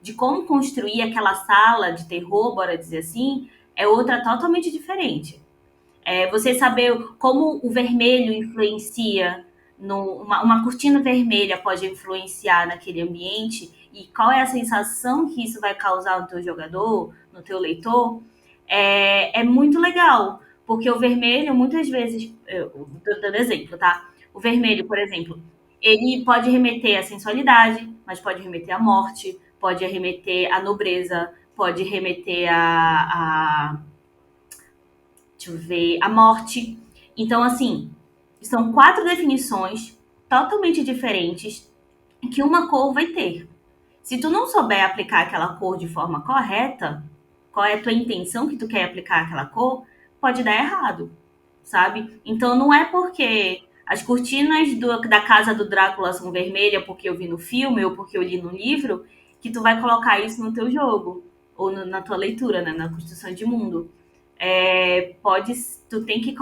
de como construir aquela sala de terror, bora dizer assim, é outra totalmente diferente. Você saber como o vermelho influencia, uma cortina vermelha pode influenciar naquele ambiente e qual é a sensação que isso vai causar no teu jogador, no teu leitor, é muito legal. Porque o vermelho, muitas vezes, eu tô dando exemplo, tá? O vermelho, por exemplo, ele pode remeter à sensualidade, mas pode remeter à morte, pode remeter à nobreza, pode remeter a deixa eu ver, a morte. Então, assim, são 4 definições totalmente diferentes que uma cor vai ter. Se tu não souber aplicar aquela cor de forma correta, qual é a tua intenção que tu quer aplicar aquela cor, pode dar errado, sabe? Então não é porque as cortinas da casa do Drácula são vermelhas porque eu vi no filme ou porque eu li no livro, que tu vai colocar isso no teu jogo ou na tua leitura, né, na construção de mundo. Pode, tu tem que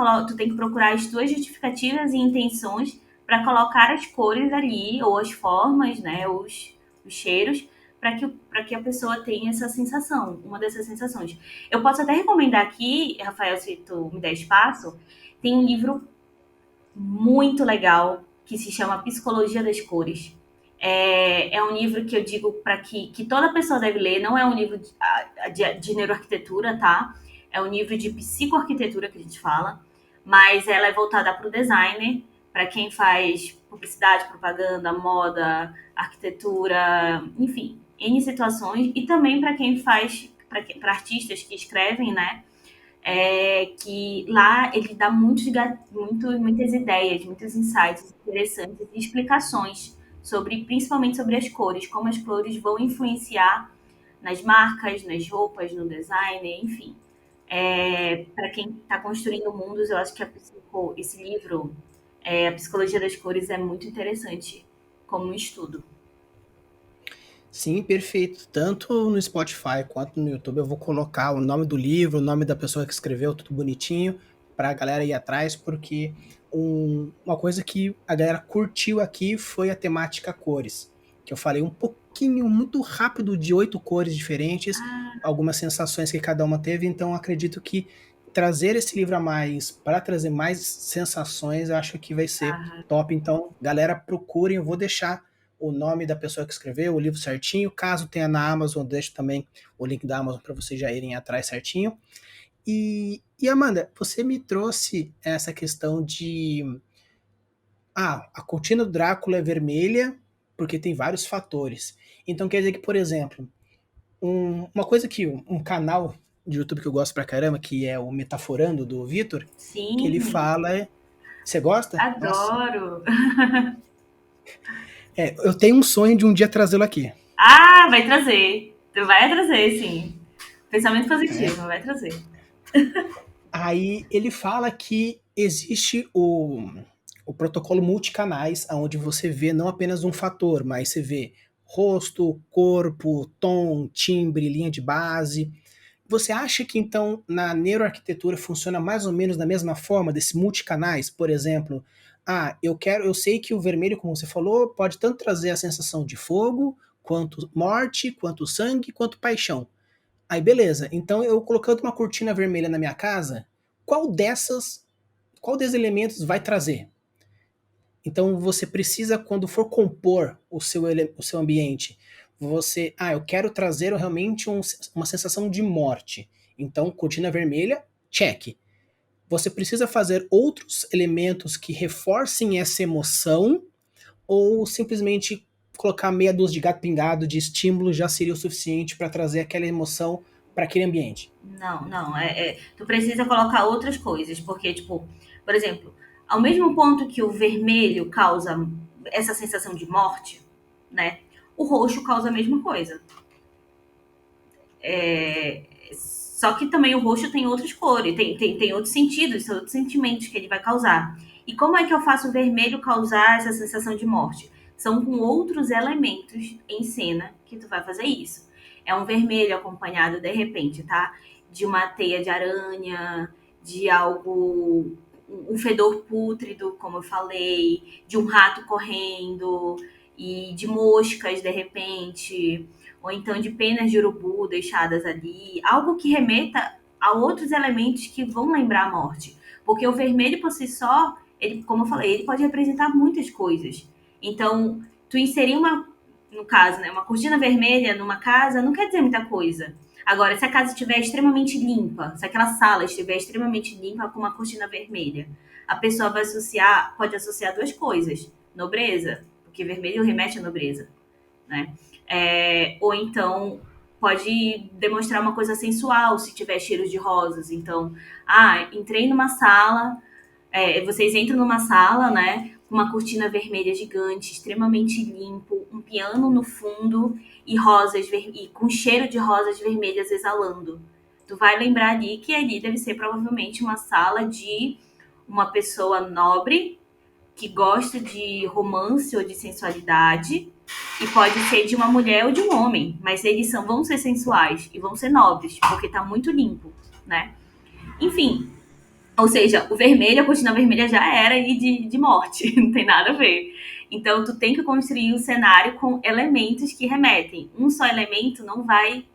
procurar as tuas justificativas e intenções para colocar as cores ali ou as formas, né, os cheiros para que a pessoa tenha essa sensação, uma dessas sensações. Eu posso até recomendar aqui, Rafael, se tu me der espaço, tem um livro muito legal que se chama Psicologia das Cores. É um livro que eu digo para que toda pessoa deve ler. Não é um livro de neuroarquitetura, tá? É um livro de psicoarquitetura que a gente fala, mas ela é voltada para o designer, para quem faz publicidade, propaganda, moda, arquitetura, enfim, N situações, e também para quem faz, para artistas que escrevem, né? Que lá ele dá muitas ideias, muitos insights interessantes e explicações sobre, principalmente sobre as cores, como as cores vão influenciar nas marcas, nas roupas, no design, enfim. Para quem está construindo mundos, eu acho que esse livro, A Psicologia das Cores, é muito interessante como um estudo. Sim, perfeito. Tanto no Spotify quanto no YouTube eu vou colocar o nome do livro, o nome da pessoa que escreveu, tudo bonitinho, para a galera ir atrás, porque uma coisa que a galera curtiu aqui foi a temática cores, que eu falei um pouquinho, muito rápido, de 8 cores diferentes, algumas sensações que cada uma teve, então acredito que trazer esse livro a mais, para trazer mais sensações, eu acho que vai ser top. Então, galera, procurem, eu vou deixar o nome da pessoa que escreveu, o livro certinho. Caso tenha na Amazon, eu deixo também o link da Amazon para vocês já irem atrás certinho. E Amanda, você me trouxe essa questão de a cortina do Drácula é vermelha porque tem vários fatores. Então quer dizer que, por exemplo, uma coisa que um canal de YouTube que eu gosto pra caramba, que é o Metaforando do Vitor, que ele Sim, fala você gosta? Nossa. adoro. Eu tenho um sonho de um dia trazê-lo aqui. Ah, vai trazer. Tu vai trazer, sim. Pensamento Né? positivo, vai trazer. Aí ele fala que existe o protocolo multicanais, onde você vê não apenas um fator, mas você vê rosto, corpo, tom, timbre, linha de base. Você acha que então na neuroarquitetura funciona mais ou menos da mesma forma, desse multicanais? Por exemplo, eu sei que o vermelho, como você falou, pode tanto trazer a sensação de fogo, quanto morte, quanto sangue, quanto paixão. Aí beleza, então eu colocando uma cortina vermelha na minha casa, qual dessas, qual desses elementos vai trazer? Então você precisa, quando for compor o seu ambiente, eu quero trazer realmente uma sensação de morte. Então, cortina vermelha, check. Você precisa fazer outros elementos que reforcem essa emoção, ou simplesmente colocar meia dúzia de gato pingado de estímulo já seria o suficiente para trazer aquela emoção para aquele ambiente? Não, não. Tu precisa colocar outras coisas, porque, tipo, por exemplo, ao mesmo ponto que o vermelho causa essa sensação de morte, né? O roxo causa a mesma coisa. Só que também o roxo tem outras cores, tem outros sentidos, outros sentimentos que ele vai causar. E como é que eu faço o vermelho causar essa sensação de morte? São com outros elementos em cena que tu vai fazer isso. É um vermelho acompanhado, de repente, tá? De uma teia de aranha, de algo, um fedor pútrido, como eu falei, de um rato correndo e de moscas, de repente, ou então de penas de urubu deixadas ali, algo que remeta a outros elementos que vão lembrar a morte. Porque o vermelho por si só, ele, como eu falei, ele pode representar muitas coisas. Então, tu inserir uma, no caso, né, uma cortina vermelha numa casa não quer dizer muita coisa. Agora, se a casa estiver extremamente limpa, se aquela sala estiver extremamente limpa com uma cortina vermelha, a pessoa vai associar, pode associar duas coisas: nobreza, porque vermelho remete à nobreza, né? Ou então pode demonstrar uma coisa sensual se tiver cheiro de rosas. Então, entrei numa sala, vocês entram numa sala, né? Com uma cortina vermelha gigante, extremamente limpo, um piano no fundo e e com cheiro de rosas vermelhas exalando. Tu vai lembrar ali que ali deve ser provavelmente uma sala de uma pessoa nobre que gosta de romance ou de sensualidade, e pode ser de uma mulher ou de um homem, mas eles vão ser sensuais e vão ser nobres, porque tá muito limpo, né? Enfim, ou seja, o vermelho, a cortina vermelha já era aí de morte, não tem nada a ver. Então, tu tem que construir o cenário com elementos que remetem. Um só elemento não vai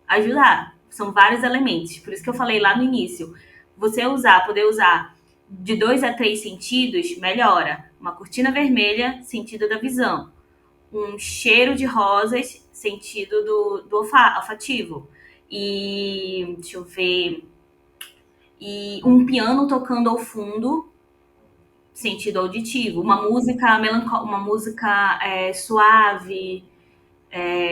ajudar. São vários elementos. Por isso que eu falei lá no início. Poder usar de 2 a 3 sentidos, melhora. Uma cortina vermelha, sentido da visão. Um cheiro de rosas, sentido do olfativo. E deixa eu ver. E um piano tocando ao fundo, sentido auditivo. Uma música suave,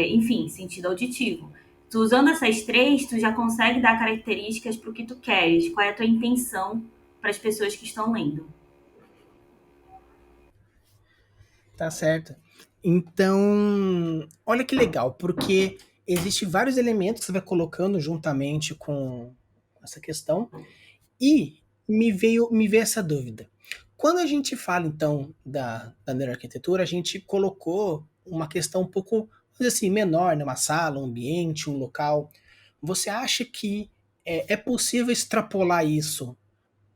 enfim, sentido auditivo. Tu usando essas três, tu já consegue dar características para o que tu queres, qual é a tua intenção para as pessoas que estão lendo. Tá certo. Então, olha que legal, porque existe vários elementos que você vai colocando juntamente com essa questão e me veio essa dúvida. Quando a gente fala então da neuroarquitetura, a gente colocou uma questão um pouco, vamos dizer assim, menor, né? Uma sala, um ambiente, um local. Você acha que é possível extrapolar isso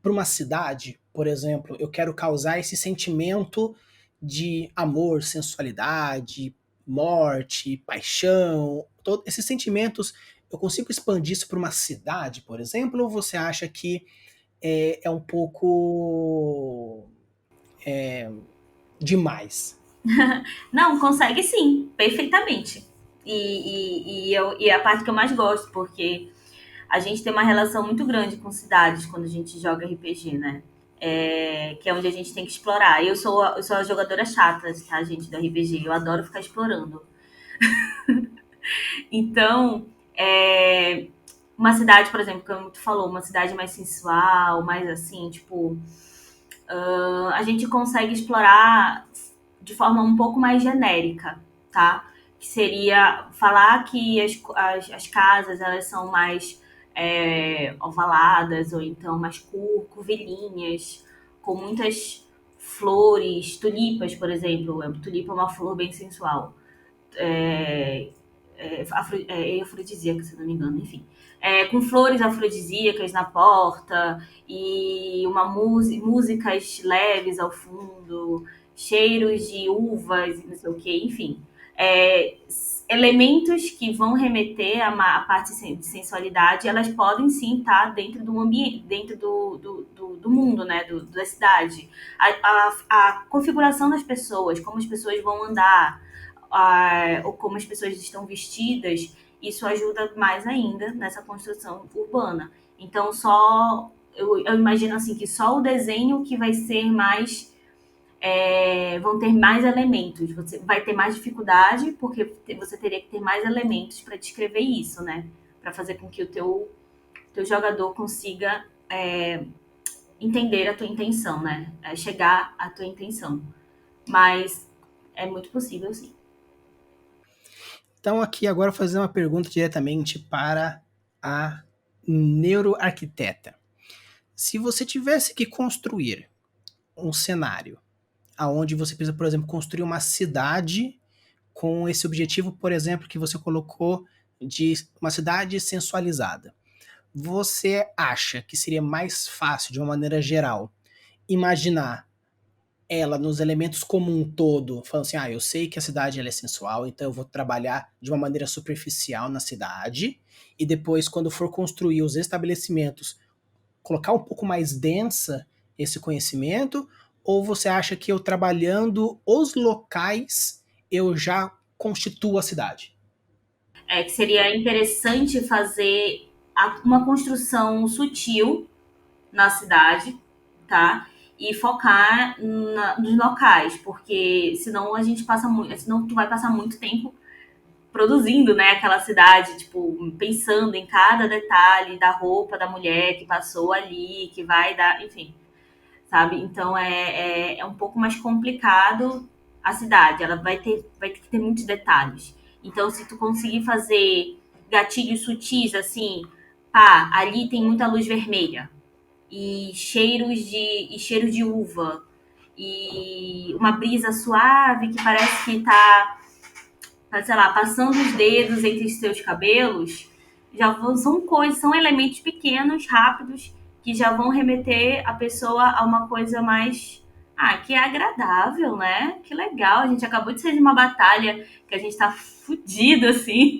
para uma cidade? Por exemplo, eu quero causar esse sentimento de amor, sensualidade, morte, paixão, todos esses sentimentos, eu consigo expandir isso para uma cidade, por exemplo, ou você acha que é um pouco demais? Não, consegue sim, perfeitamente. E é a parte que eu mais gosto, porque a gente tem uma relação muito grande com cidades quando a gente joga RPG, né? Que é onde a gente tem que explorar. Eu sou a jogadora chata, tá, gente, do RPG. Eu adoro ficar explorando. Então, uma cidade, por exemplo, como tu falou, uma cidade mais sensual, mais assim, tipo, a gente consegue explorar de forma um pouco mais genérica, tá? Que seria falar que as casas elas são mais ovaladas ou então mais curvilíneas, com muitas flores, tulipas, por exemplo. Tulipa é uma flor bem sensual. É, afrodisíaca, se não me engano, enfim. Com flores afrodisíacas na porta e músicas leves ao fundo, cheiros de uvas e não sei o que, enfim. É, Elementos que vão remeter a parte de sensualidade, elas podem sim estar dentro do ambiente, dentro do mundo, né, da cidade. A configuração das pessoas, como as pessoas vão andar, ou como as pessoas estão vestidas, isso ajuda mais ainda nessa construção urbana. Então, eu imagino assim que só o desenho que vai ser mais vão ter mais elementos. Você vai ter mais dificuldade porque você teria que ter mais elementos para descrever isso, né? Para fazer com que o teu jogador consiga entender a tua intenção, né? Chegar à tua intenção. Mas é muito possível, sim. Então, aqui agora eu vou fazer uma pergunta diretamente para a neuroarquiteta. Se você tivesse que construir um cenário aonde você precisa, por exemplo, construir uma cidade com esse objetivo, por exemplo, que você colocou de uma cidade sensualizada. Você acha que seria mais fácil, de uma maneira geral, imaginar ela nos elementos como um todo, falando assim, eu sei que a cidade ela é sensual, então eu vou trabalhar de uma maneira superficial na cidade, e depois, quando for construir os estabelecimentos, colocar um pouco mais densa esse conhecimento, ou você acha que eu trabalhando os locais, eu já constituo a cidade? Que seria interessante fazer uma construção sutil na cidade, tá? E focar nos locais, porque senão a gente passa muito, senão tu vai passar muito tempo produzindo, né, aquela cidade, tipo, pensando em cada detalhe da roupa da mulher que passou ali, que vai dar, enfim, sabe? Então é um pouco mais complicado a cidade, ela vai ter que ter muitos detalhes. Então, se tu conseguir fazer gatilhos sutis, assim, pá, ali tem muita luz vermelha, e cheiros de uva, e uma brisa suave que parece que tá, sei lá, passando os dedos entre os seus cabelos, são coisas, são elementos pequenos, rápidos, que já vão remeter a pessoa a uma coisa mais. Que é agradável, né? Que legal. A gente acabou de sair de uma batalha que a gente tá fudido, assim.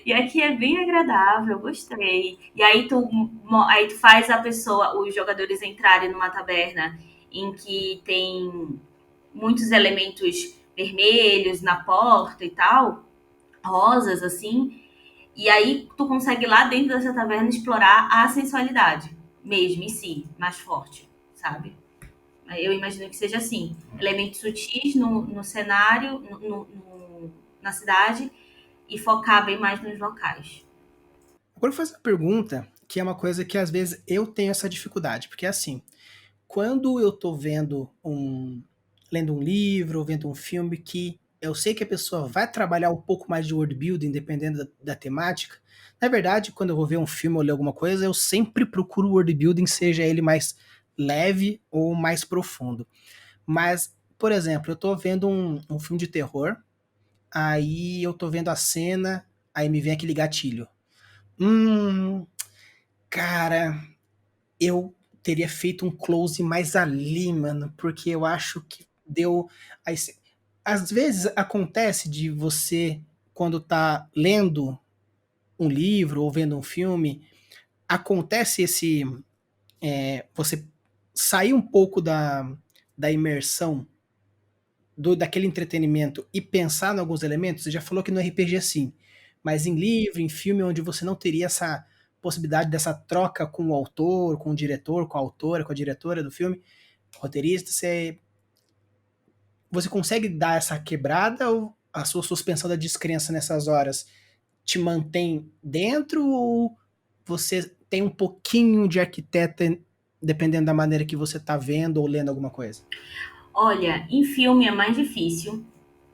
E aqui é bem agradável, gostei. E aí tu faz a pessoa, os jogadores entrarem numa taberna em que tem muitos elementos vermelhos na porta e tal, rosas assim, e aí tu consegue lá dentro dessa taverna explorar a sensualidade mesmo em si, mais forte, sabe? Eu imagino que seja assim, elementos sutis no cenário, na cidade, e focar bem mais nos locais. Agora eu vou fazer uma pergunta que é uma coisa que às vezes eu tenho essa dificuldade, porque é assim, quando eu tô lendo um livro, vendo um filme que eu sei que a pessoa vai trabalhar um pouco mais de world building, dependendo da temática. Na verdade, quando eu vou ver um filme ou ler alguma coisa, eu sempre procuro o world building, seja ele mais leve ou mais profundo. Mas, por exemplo, eu tô vendo um filme de terror, aí eu tô vendo a cena, aí me vem aquele gatilho. Hum, cara, eu teria feito um close mais ali, mano, porque eu acho que deu. Às vezes acontece de você, quando tá lendo um livro ou vendo um filme, acontece você sair um pouco da imersão daquele entretenimento e pensar em alguns elementos. Você já falou que no RPG é assim, mas em livro, em filme, onde você não teria essa possibilidade dessa troca com o autor, com o diretor, com a autora, com a diretora do filme, roteirista, você consegue dar essa quebrada, ou a sua suspensão da descrença nessas horas te mantém dentro, ou você tem um pouquinho de arquiteta dependendo da maneira que você está vendo ou lendo alguma coisa? Olha, em filme é mais difícil,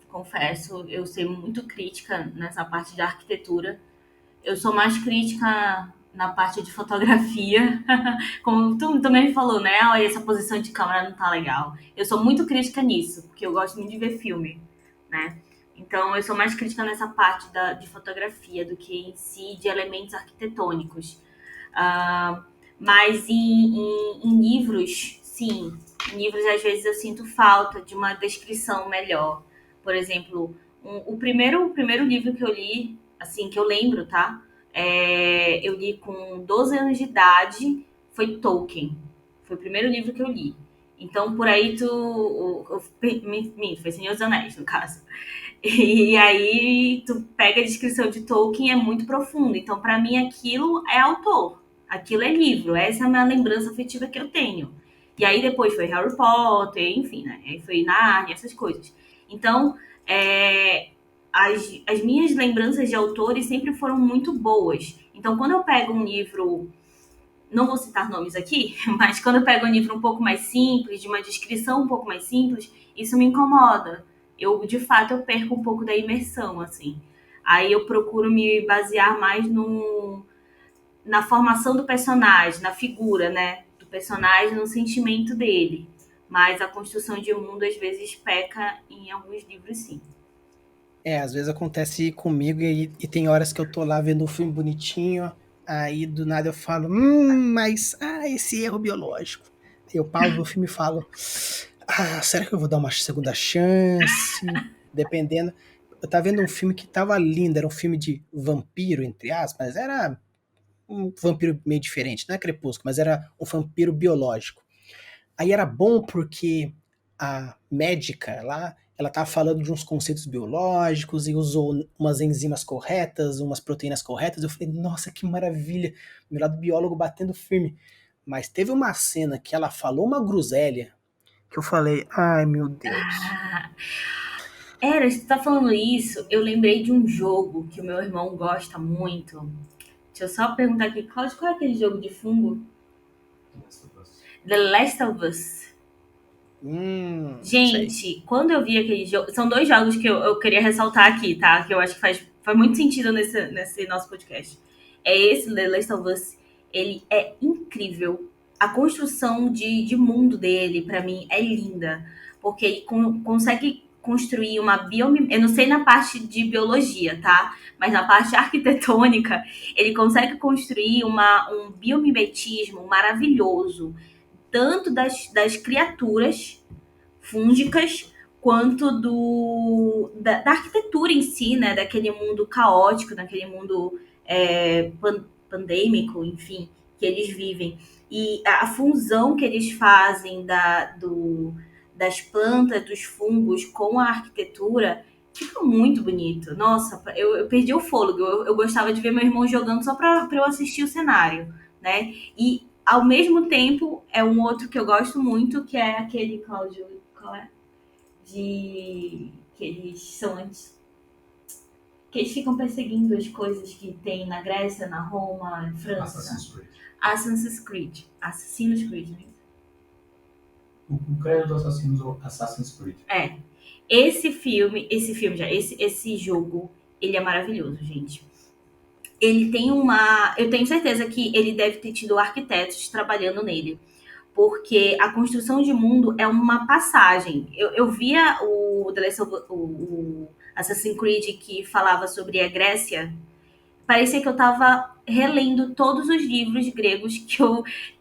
confesso, eu ser muito crítica nessa parte de arquitetura. Eu sou mais crítica na parte de fotografia, como tu também me falou, né? Olha, essa posição de câmera não tá legal. Eu sou muito crítica nisso, porque eu gosto muito de ver filme, né? Então, eu sou mais crítica nessa parte de fotografia do que em si de elementos arquitetônicos. Ah, mas em livros, sim. Em livros, às vezes, eu sinto falta de uma descrição melhor. Por exemplo, o primeiro livro que eu li, assim, que eu lembro, tá? Eu li com 12 anos de idade, foi Tolkien. Foi o primeiro livro que eu li. Então, por aí foi Senhor dos Anéis, no caso. E aí tu pega a descrição de Tolkien, é muito profundo. Então, para mim, aquilo é autor. Aquilo é livro. Essa é a minha lembrança afetiva que eu tenho. E aí depois foi Harry Potter, enfim, né? Aí foi Narnia, essas coisas. Então, as minhas lembranças de autores sempre foram muito boas. Então, quando eu pego um livro, não vou citar nomes aqui, mas quando eu pego um livro um pouco mais simples, de uma descrição um pouco mais simples, isso me incomoda. De fato, eu perco um pouco da imersão, assim. Aí eu procuro me basear mais na formação do personagem, na figura, né, do personagem, no sentimento dele. Mas a construção de mundo às vezes peca em alguns livros, sim. Às vezes acontece comigo e tem horas que eu tô lá vendo um filme bonitinho, aí do nada eu falo, mas esse erro biológico. Aí eu pauso o filme e falo, será que eu vou dar uma segunda chance? Dependendo. Eu tava vendo um filme que tava lindo, era um filme de vampiro, entre aspas, mas era um vampiro meio diferente, não é Crepúsculo, mas era um vampiro biológico. Aí era bom porque a médica lá, ela estava falando de uns conceitos biológicos e usou umas enzimas corretas, umas proteínas corretas. Eu falei, nossa, que maravilha! Meu lado biólogo batendo firme. Mas teve uma cena que ela falou uma groselha que eu falei, ai meu Deus. Ah, você tá falando isso, eu lembrei de um jogo que o meu irmão gosta muito. Deixa eu só perguntar aqui, Cláudio, qual é aquele jogo de fungo? The Last of Us. Sei. Gente, quando eu vi aquele jogo. São dois jogos que eu queria ressaltar aqui, tá? Que eu acho que faz muito sentido nesse nosso podcast. É esse, The Last of Us. Ele é incrível. A construção de mundo dele, pra mim, é linda. Porque ele consegue construir uma biomim... Eu não sei na parte de biologia, tá? Mas na parte arquitetônica, ele consegue construir um biomimetismo maravilhoso. Tanto das criaturas fúngicas quanto da arquitetura em si, né? Daquele mundo caótico, daquele mundo pandêmico, enfim, que eles vivem. E a fusão que eles fazem das plantas, dos fungos com a arquitetura fica muito bonito. Nossa, eu perdi o fôlego. Eu gostava de ver meu irmão jogando só para eu assistir o cenário, né? E ao mesmo tempo é um outro que eu gosto muito, que é aquele Cláudio, qual é? De que eles são antes, que eles ficam perseguindo as coisas que tem na Grécia, na Roma, na França. Assassin's Creed. Assassin's Creed, né? O credo do Assassin's Creed. Esse jogo, ele é maravilhoso, gente. Ele tem eu tenho certeza que ele deve ter tido arquitetos trabalhando nele, porque a construção de mundo é uma passagem. Eu via o The Last of o Assassin's Creed que falava sobre a Grécia, parecia que eu estava relendo todos os livros gregos que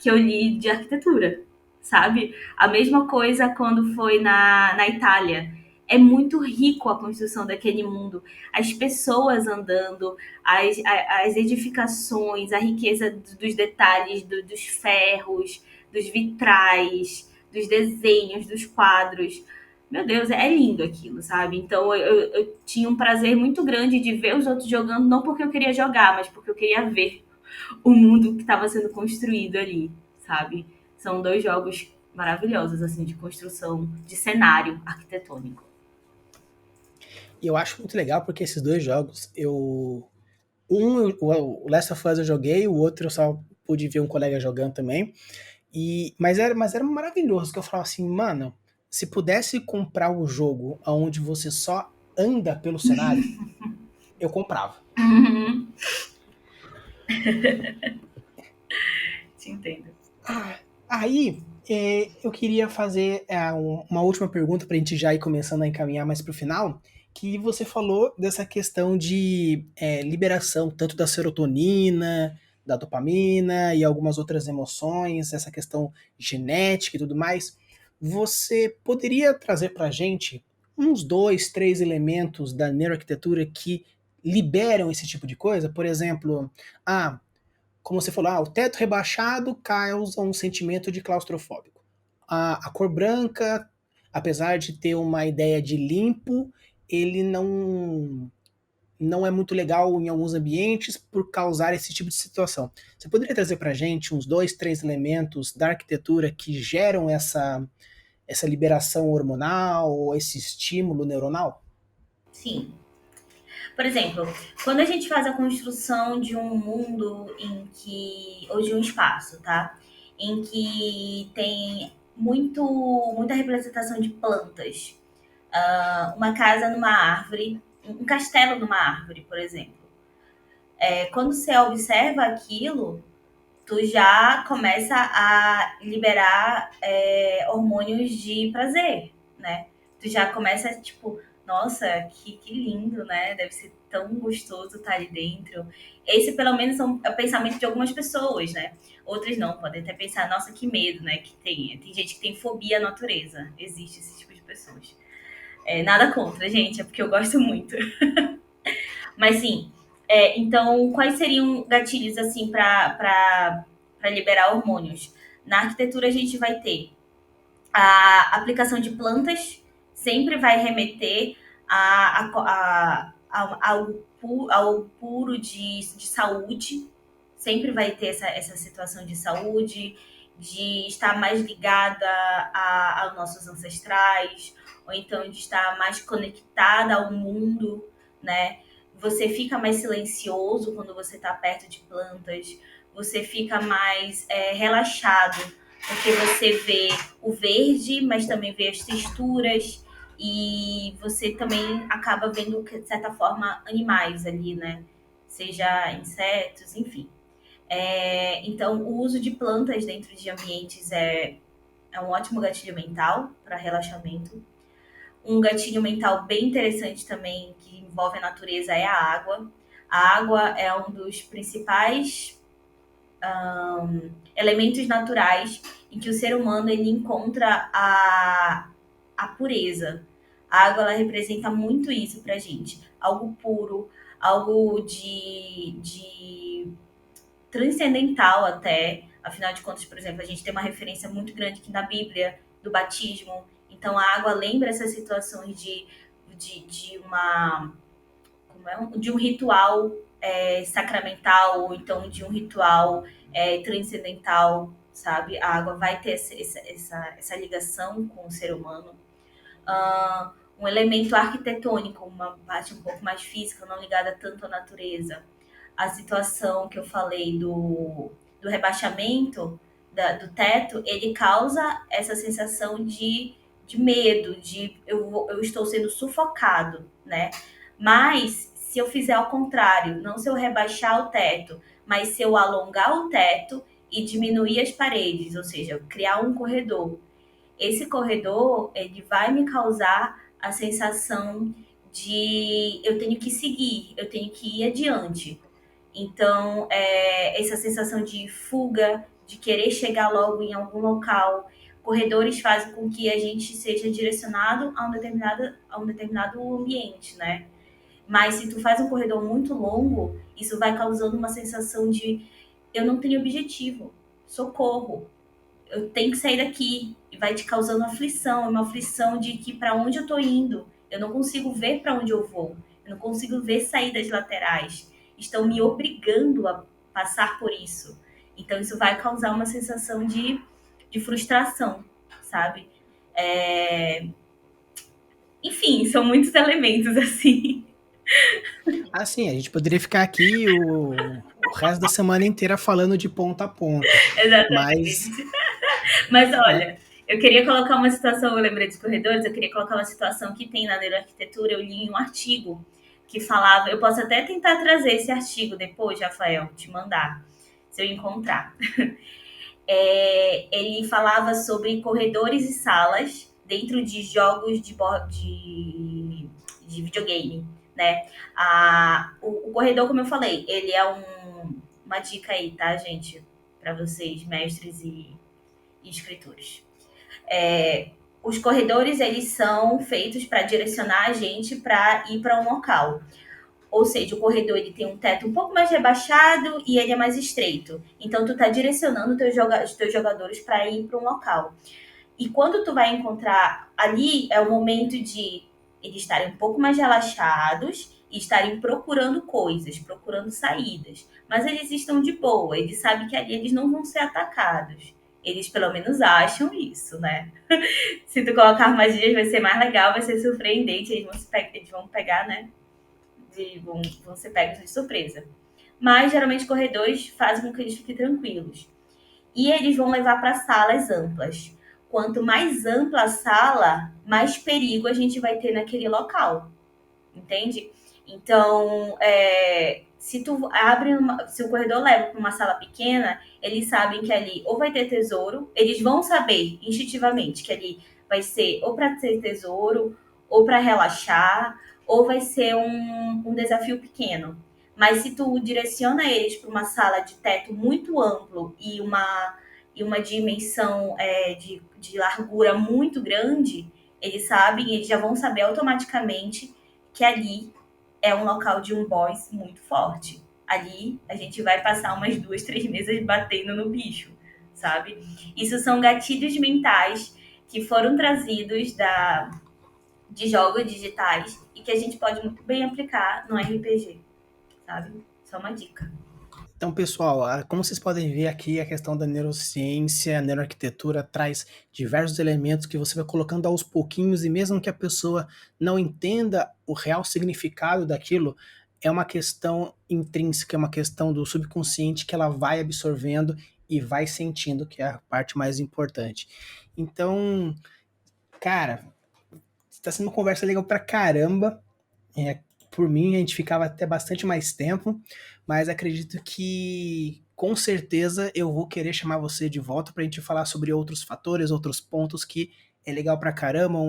eu li de arquitetura, sabe? A mesma coisa quando foi na Itália. É muito rico a construção daquele mundo. As pessoas andando, as edificações, a riqueza dos detalhes, dos ferros, dos vitrais, dos desenhos, dos quadros. Meu Deus, é lindo aquilo, sabe? Então eu tinha um prazer muito grande de ver os outros jogando, não porque eu queria jogar, mas porque eu queria ver o mundo que estava sendo construído ali, sabe? São dois jogos maravilhosos, assim, de construção de cenário arquitetônico. E eu acho muito legal porque esses dois jogos, o Last of Us eu joguei, o outro eu só pude ver um colega jogando também. Mas era maravilhoso, que eu falava assim, mano, se pudesse comprar o jogo onde você só anda pelo cenário, eu comprava. Uhum. Te entendo. Aí, eu queria fazer uma última pergunta para a gente já ir começando a encaminhar mais para o final, que você falou dessa questão de liberação, tanto da serotonina, da dopamina e algumas outras emoções, essa questão genética e tudo mais. Você poderia trazer para a gente uns dois, três elementos da neuroarquitetura que liberam esse tipo de coisa? Por exemplo, como você falou, o teto rebaixado causa um sentimento de claustrofóbico. A cor branca, apesar de ter uma ideia de limpo, ele não é muito legal em alguns ambientes por causar esse tipo de situação. Você poderia trazer para a gente uns dois, três elementos da arquitetura que geram essa liberação hormonal ou esse estímulo neuronal? Sim. Por exemplo, quando a gente faz a construção de um mundo ou de um espaço, tá? Em que tem muita representação de plantas. Uma casa numa árvore, um castelo numa árvore, por exemplo. Quando você observa aquilo, tu já começa a liberar hormônios de prazer, né? Tu já começa, tipo, nossa, que lindo, né? Deve ser tão gostoso estar ali dentro. Esse, pelo menos, é o pensamento de algumas pessoas, né? Outras não, podem até pensar, nossa, que medo, né? Que tem gente que tem fobia à natureza. Existe esse tipo de pessoas. Nada contra, gente, é porque eu gosto muito. Mas sim, então, quais seriam gatilhos, assim, para liberar hormônios? Na arquitetura, a gente vai ter a aplicação de plantas, sempre vai remeter ao puro de saúde, sempre vai ter essa situação de saúde, de estar mais ligada aos nossos ancestrais, ou então de estar mais conectada ao mundo, né? Você fica mais silencioso quando você está perto de plantas, você fica mais relaxado, porque você vê o verde, mas também vê as texturas, e você também acaba vendo, de certa forma, animais ali, né? Seja insetos, enfim. Então, o uso de plantas dentro de ambientes é um ótimo gatilho mental para relaxamento. Um gatilho mental bem interessante também, que envolve a natureza, é a água. A água é um dos principais elementos naturais em que o ser humano ele encontra a pureza. A água ela representa muito isso para a gente. Algo puro, algo de transcendental até. Afinal de contas, por exemplo, a gente tem uma referência muito grande aqui na Bíblia do batismo. Então a água lembra essas situações de uma de um ritual sacramental, ou então de um ritual transcendental, sabe? A água vai ter essa ligação com o ser humano. Um elemento arquitetônico, uma parte um pouco mais física, não ligada tanto à natureza. A situação que eu falei do rebaixamento do teto, ele causa essa sensação de medo, eu estou sendo sufocado, né? Mas se eu fizer ao contrário, não se eu rebaixar o teto, mas se eu alongar o teto e diminuir as paredes, ou seja, criar um corredor. Esse corredor, ele vai me causar a sensação de eu tenho que seguir, eu tenho que ir adiante. Então, essa sensação de fuga, de querer chegar logo em algum local. Corredores fazem com que a gente seja direcionado a um determinado ambiente, né? Mas se tu faz um corredor muito longo, isso vai causando uma sensação de eu não tenho objetivo, socorro, eu tenho que sair daqui. E vai te causando aflição, uma aflição de que para onde eu tô indo, eu não consigo ver para onde eu vou, eu não consigo ver saídas laterais. Estão me obrigando a passar por isso. Então isso vai causar uma sensação de frustração, sabe? É... Enfim, são muitos elementos assim. Assim, a gente poderia ficar aqui o resto da semana inteira falando de ponta a ponta, mas, Exatamente. Mas né, olha, eu queria colocar uma situação, eu lembrei dos corredores, eu queria colocar uma situação que tem na neuroarquitetura, eu li em um artigo que falava, eu posso até tentar trazer esse artigo depois, Rafael, te mandar, se eu encontrar. Ele falava sobre corredores e salas dentro de jogos de videogame, né? O corredor, como eu falei, ele é uma dica aí, tá, gente? Para vocês, mestres e escritores. Os corredores eles são feitos para direcionar a gente para ir para um local. Ou seja, o corredor ele tem um teto um pouco mais rebaixado e ele é mais estreito. Então tu está direcionando os teus jogadores para ir para um local. E quando tu vai encontrar ali é o momento de eles estarem um pouco mais relaxados e estarem procurando coisas, procurando saídas. Mas eles estão de boa, eles sabem que ali eles não vão ser atacados. Eles pelo menos acham isso, né? Se tu colocar armadilhas vai ser mais legal, vai ser surpreendente, eles vão pegar, né? Vão ser pegos de surpresa. Mas geralmente corredores fazem com que eles fiquem tranquilos. E eles vão levar para salas amplas. Quanto mais ampla a sala, mais perigo a gente vai ter naquele local. Entende? Então, se o corredor leva para uma sala pequena, eles sabem que ali ou vai ter tesouro, eles vão saber instintivamente que ali vai ser ou para ter tesouro, ou para relaxar, ou vai ser um desafio pequeno. Mas se tu direciona eles para uma sala de teto muito amplo e uma dimensão de largura muito grande, eles já vão saber automaticamente que ali é um local de um boss muito forte. Ali a gente vai passar umas 2, 3 mesas batendo no bicho, sabe? Isso são gatilhos mentais que foram trazidos de jogos digitais e que a gente pode muito bem aplicar no RPG, sabe? Só uma dica. Então, pessoal, como vocês podem ver aqui, a questão da neurociência, a neuroarquitetura traz diversos elementos que você vai colocando aos pouquinhos, e mesmo que a pessoa não entenda o real significado daquilo, é uma questão intrínseca, é uma questão do subconsciente que ela vai absorvendo e vai sentindo, que é a parte mais importante. Então, cara, está sendo uma conversa legal pra caramba. Por mim, a gente ficava até bastante mais tempo, mas acredito que com certeza eu vou querer chamar você de volta para a gente falar sobre outros fatores, outros pontos que é legal pra caramba,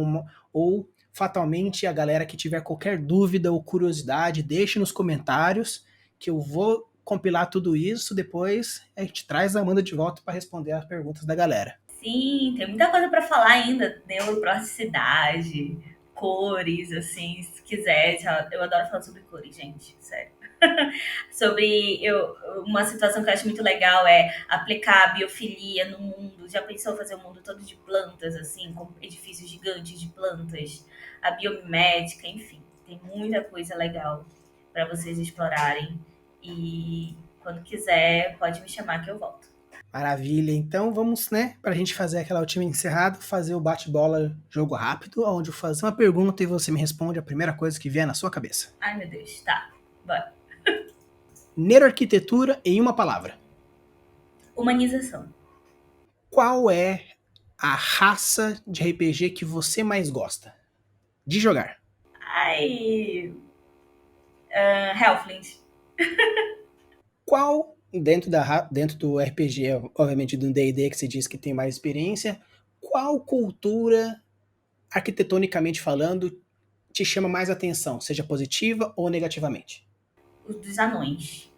ou fatalmente a galera que tiver qualquer dúvida ou curiosidade, deixe nos comentários que eu vou compilar tudo isso, depois a gente traz a Amanda de volta para responder as perguntas da galera. Sim, tem muita coisa para falar ainda. Neuroplasticidade, cores, assim, se quiser. Eu adoro falar sobre cores, gente, sério. Uma situação que eu acho muito legal é aplicar a biofilia no mundo. Já pensou fazer um mundo todo de plantas, assim, com edifícios gigantes de plantas, a biomimética, enfim, tem muita coisa legal para vocês explorarem. E quando quiser, pode me chamar que eu volto. Maravilha, então vamos, né, para a gente fazer aquela última encerrada, fazer o bate-bola jogo rápido, onde eu faço uma pergunta e você me responde a primeira coisa que vier na sua cabeça. Ai, meu Deus, tá, bora. Neuroarquitetura em uma palavra. Humanização. Qual é a raça de RPG que você mais gosta de jogar? Ai, Halflings. Qual, dentro do RPG, obviamente do D&D que você diz que tem mais experiência, qual cultura, arquitetonicamente falando, te chama mais atenção, seja positiva ou negativamente? Os dos anões.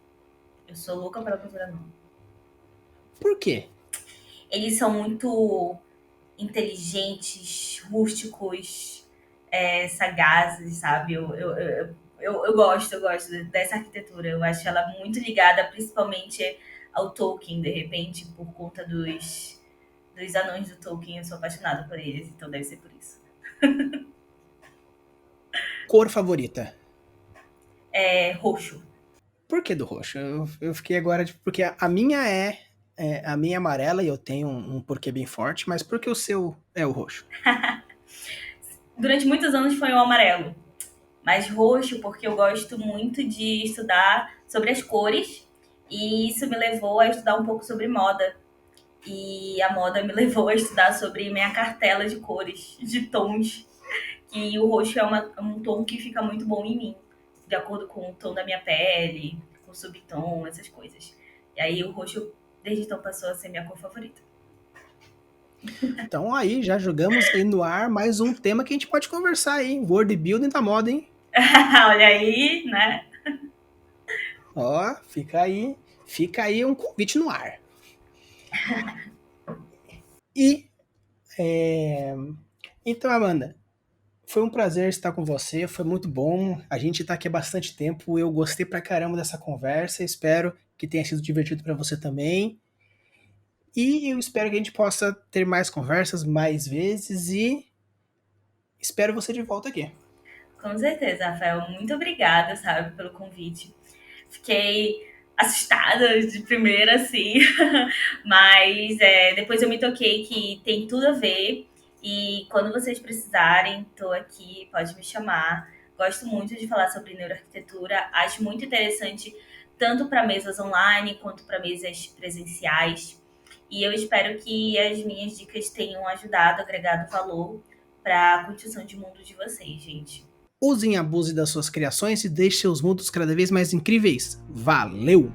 Eu sou louca pela cultura anã. Por quê? Eles são muito inteligentes, rústicos, sagazes, sabe? Eu gosto dessa arquitetura. Eu acho ela muito ligada, principalmente ao Tolkien, de repente, por conta dos anões do Tolkien. Eu sou apaixonada por eles, então deve ser por isso. Cor favorita? É roxo. Por que do roxo? Eu fiquei agora, porque a minha a minha é amarela e eu tenho um porquê bem forte, mas por que o seu é o roxo? Durante muitos anos foi o amarelo, mas roxo porque eu gosto muito de estudar sobre as cores e isso me levou a estudar um pouco sobre moda. E a moda me levou a estudar sobre minha cartela de cores, de tons, que o roxo um tom que fica muito bom em mim, de acordo com o tom da minha pele, com o subtom, essas coisas. E aí o roxo, desde então, passou a ser minha cor favorita. Então aí já jogamos aí no ar mais um tema que a gente pode conversar aí, world building da moda, hein? Olha aí, né? Ó, fica aí um convite no ar. E então, Amanda, foi um prazer estar com você, foi muito bom. A gente tá aqui há bastante tempo, eu gostei pra caramba dessa conversa, espero que tenha sido divertido pra você também. E eu espero que a gente possa ter mais conversas mais vezes e espero você de volta aqui. Com certeza, Rafael. Muito obrigada, sabe, pelo convite. Fiquei assustada de primeira, assim, mas depois eu me toquei que tem tudo a ver. E quando vocês precisarem, estou aqui, pode me chamar. Gosto muito de falar sobre neuroarquitetura, acho muito interessante, tanto para mesas online quanto para mesas presenciais. E eu espero que as minhas dicas tenham ajudado, agregado valor para a construção de mundo de vocês, gente. Usem e abuse das suas criações e deixe seus mundos cada vez mais incríveis. Valeu!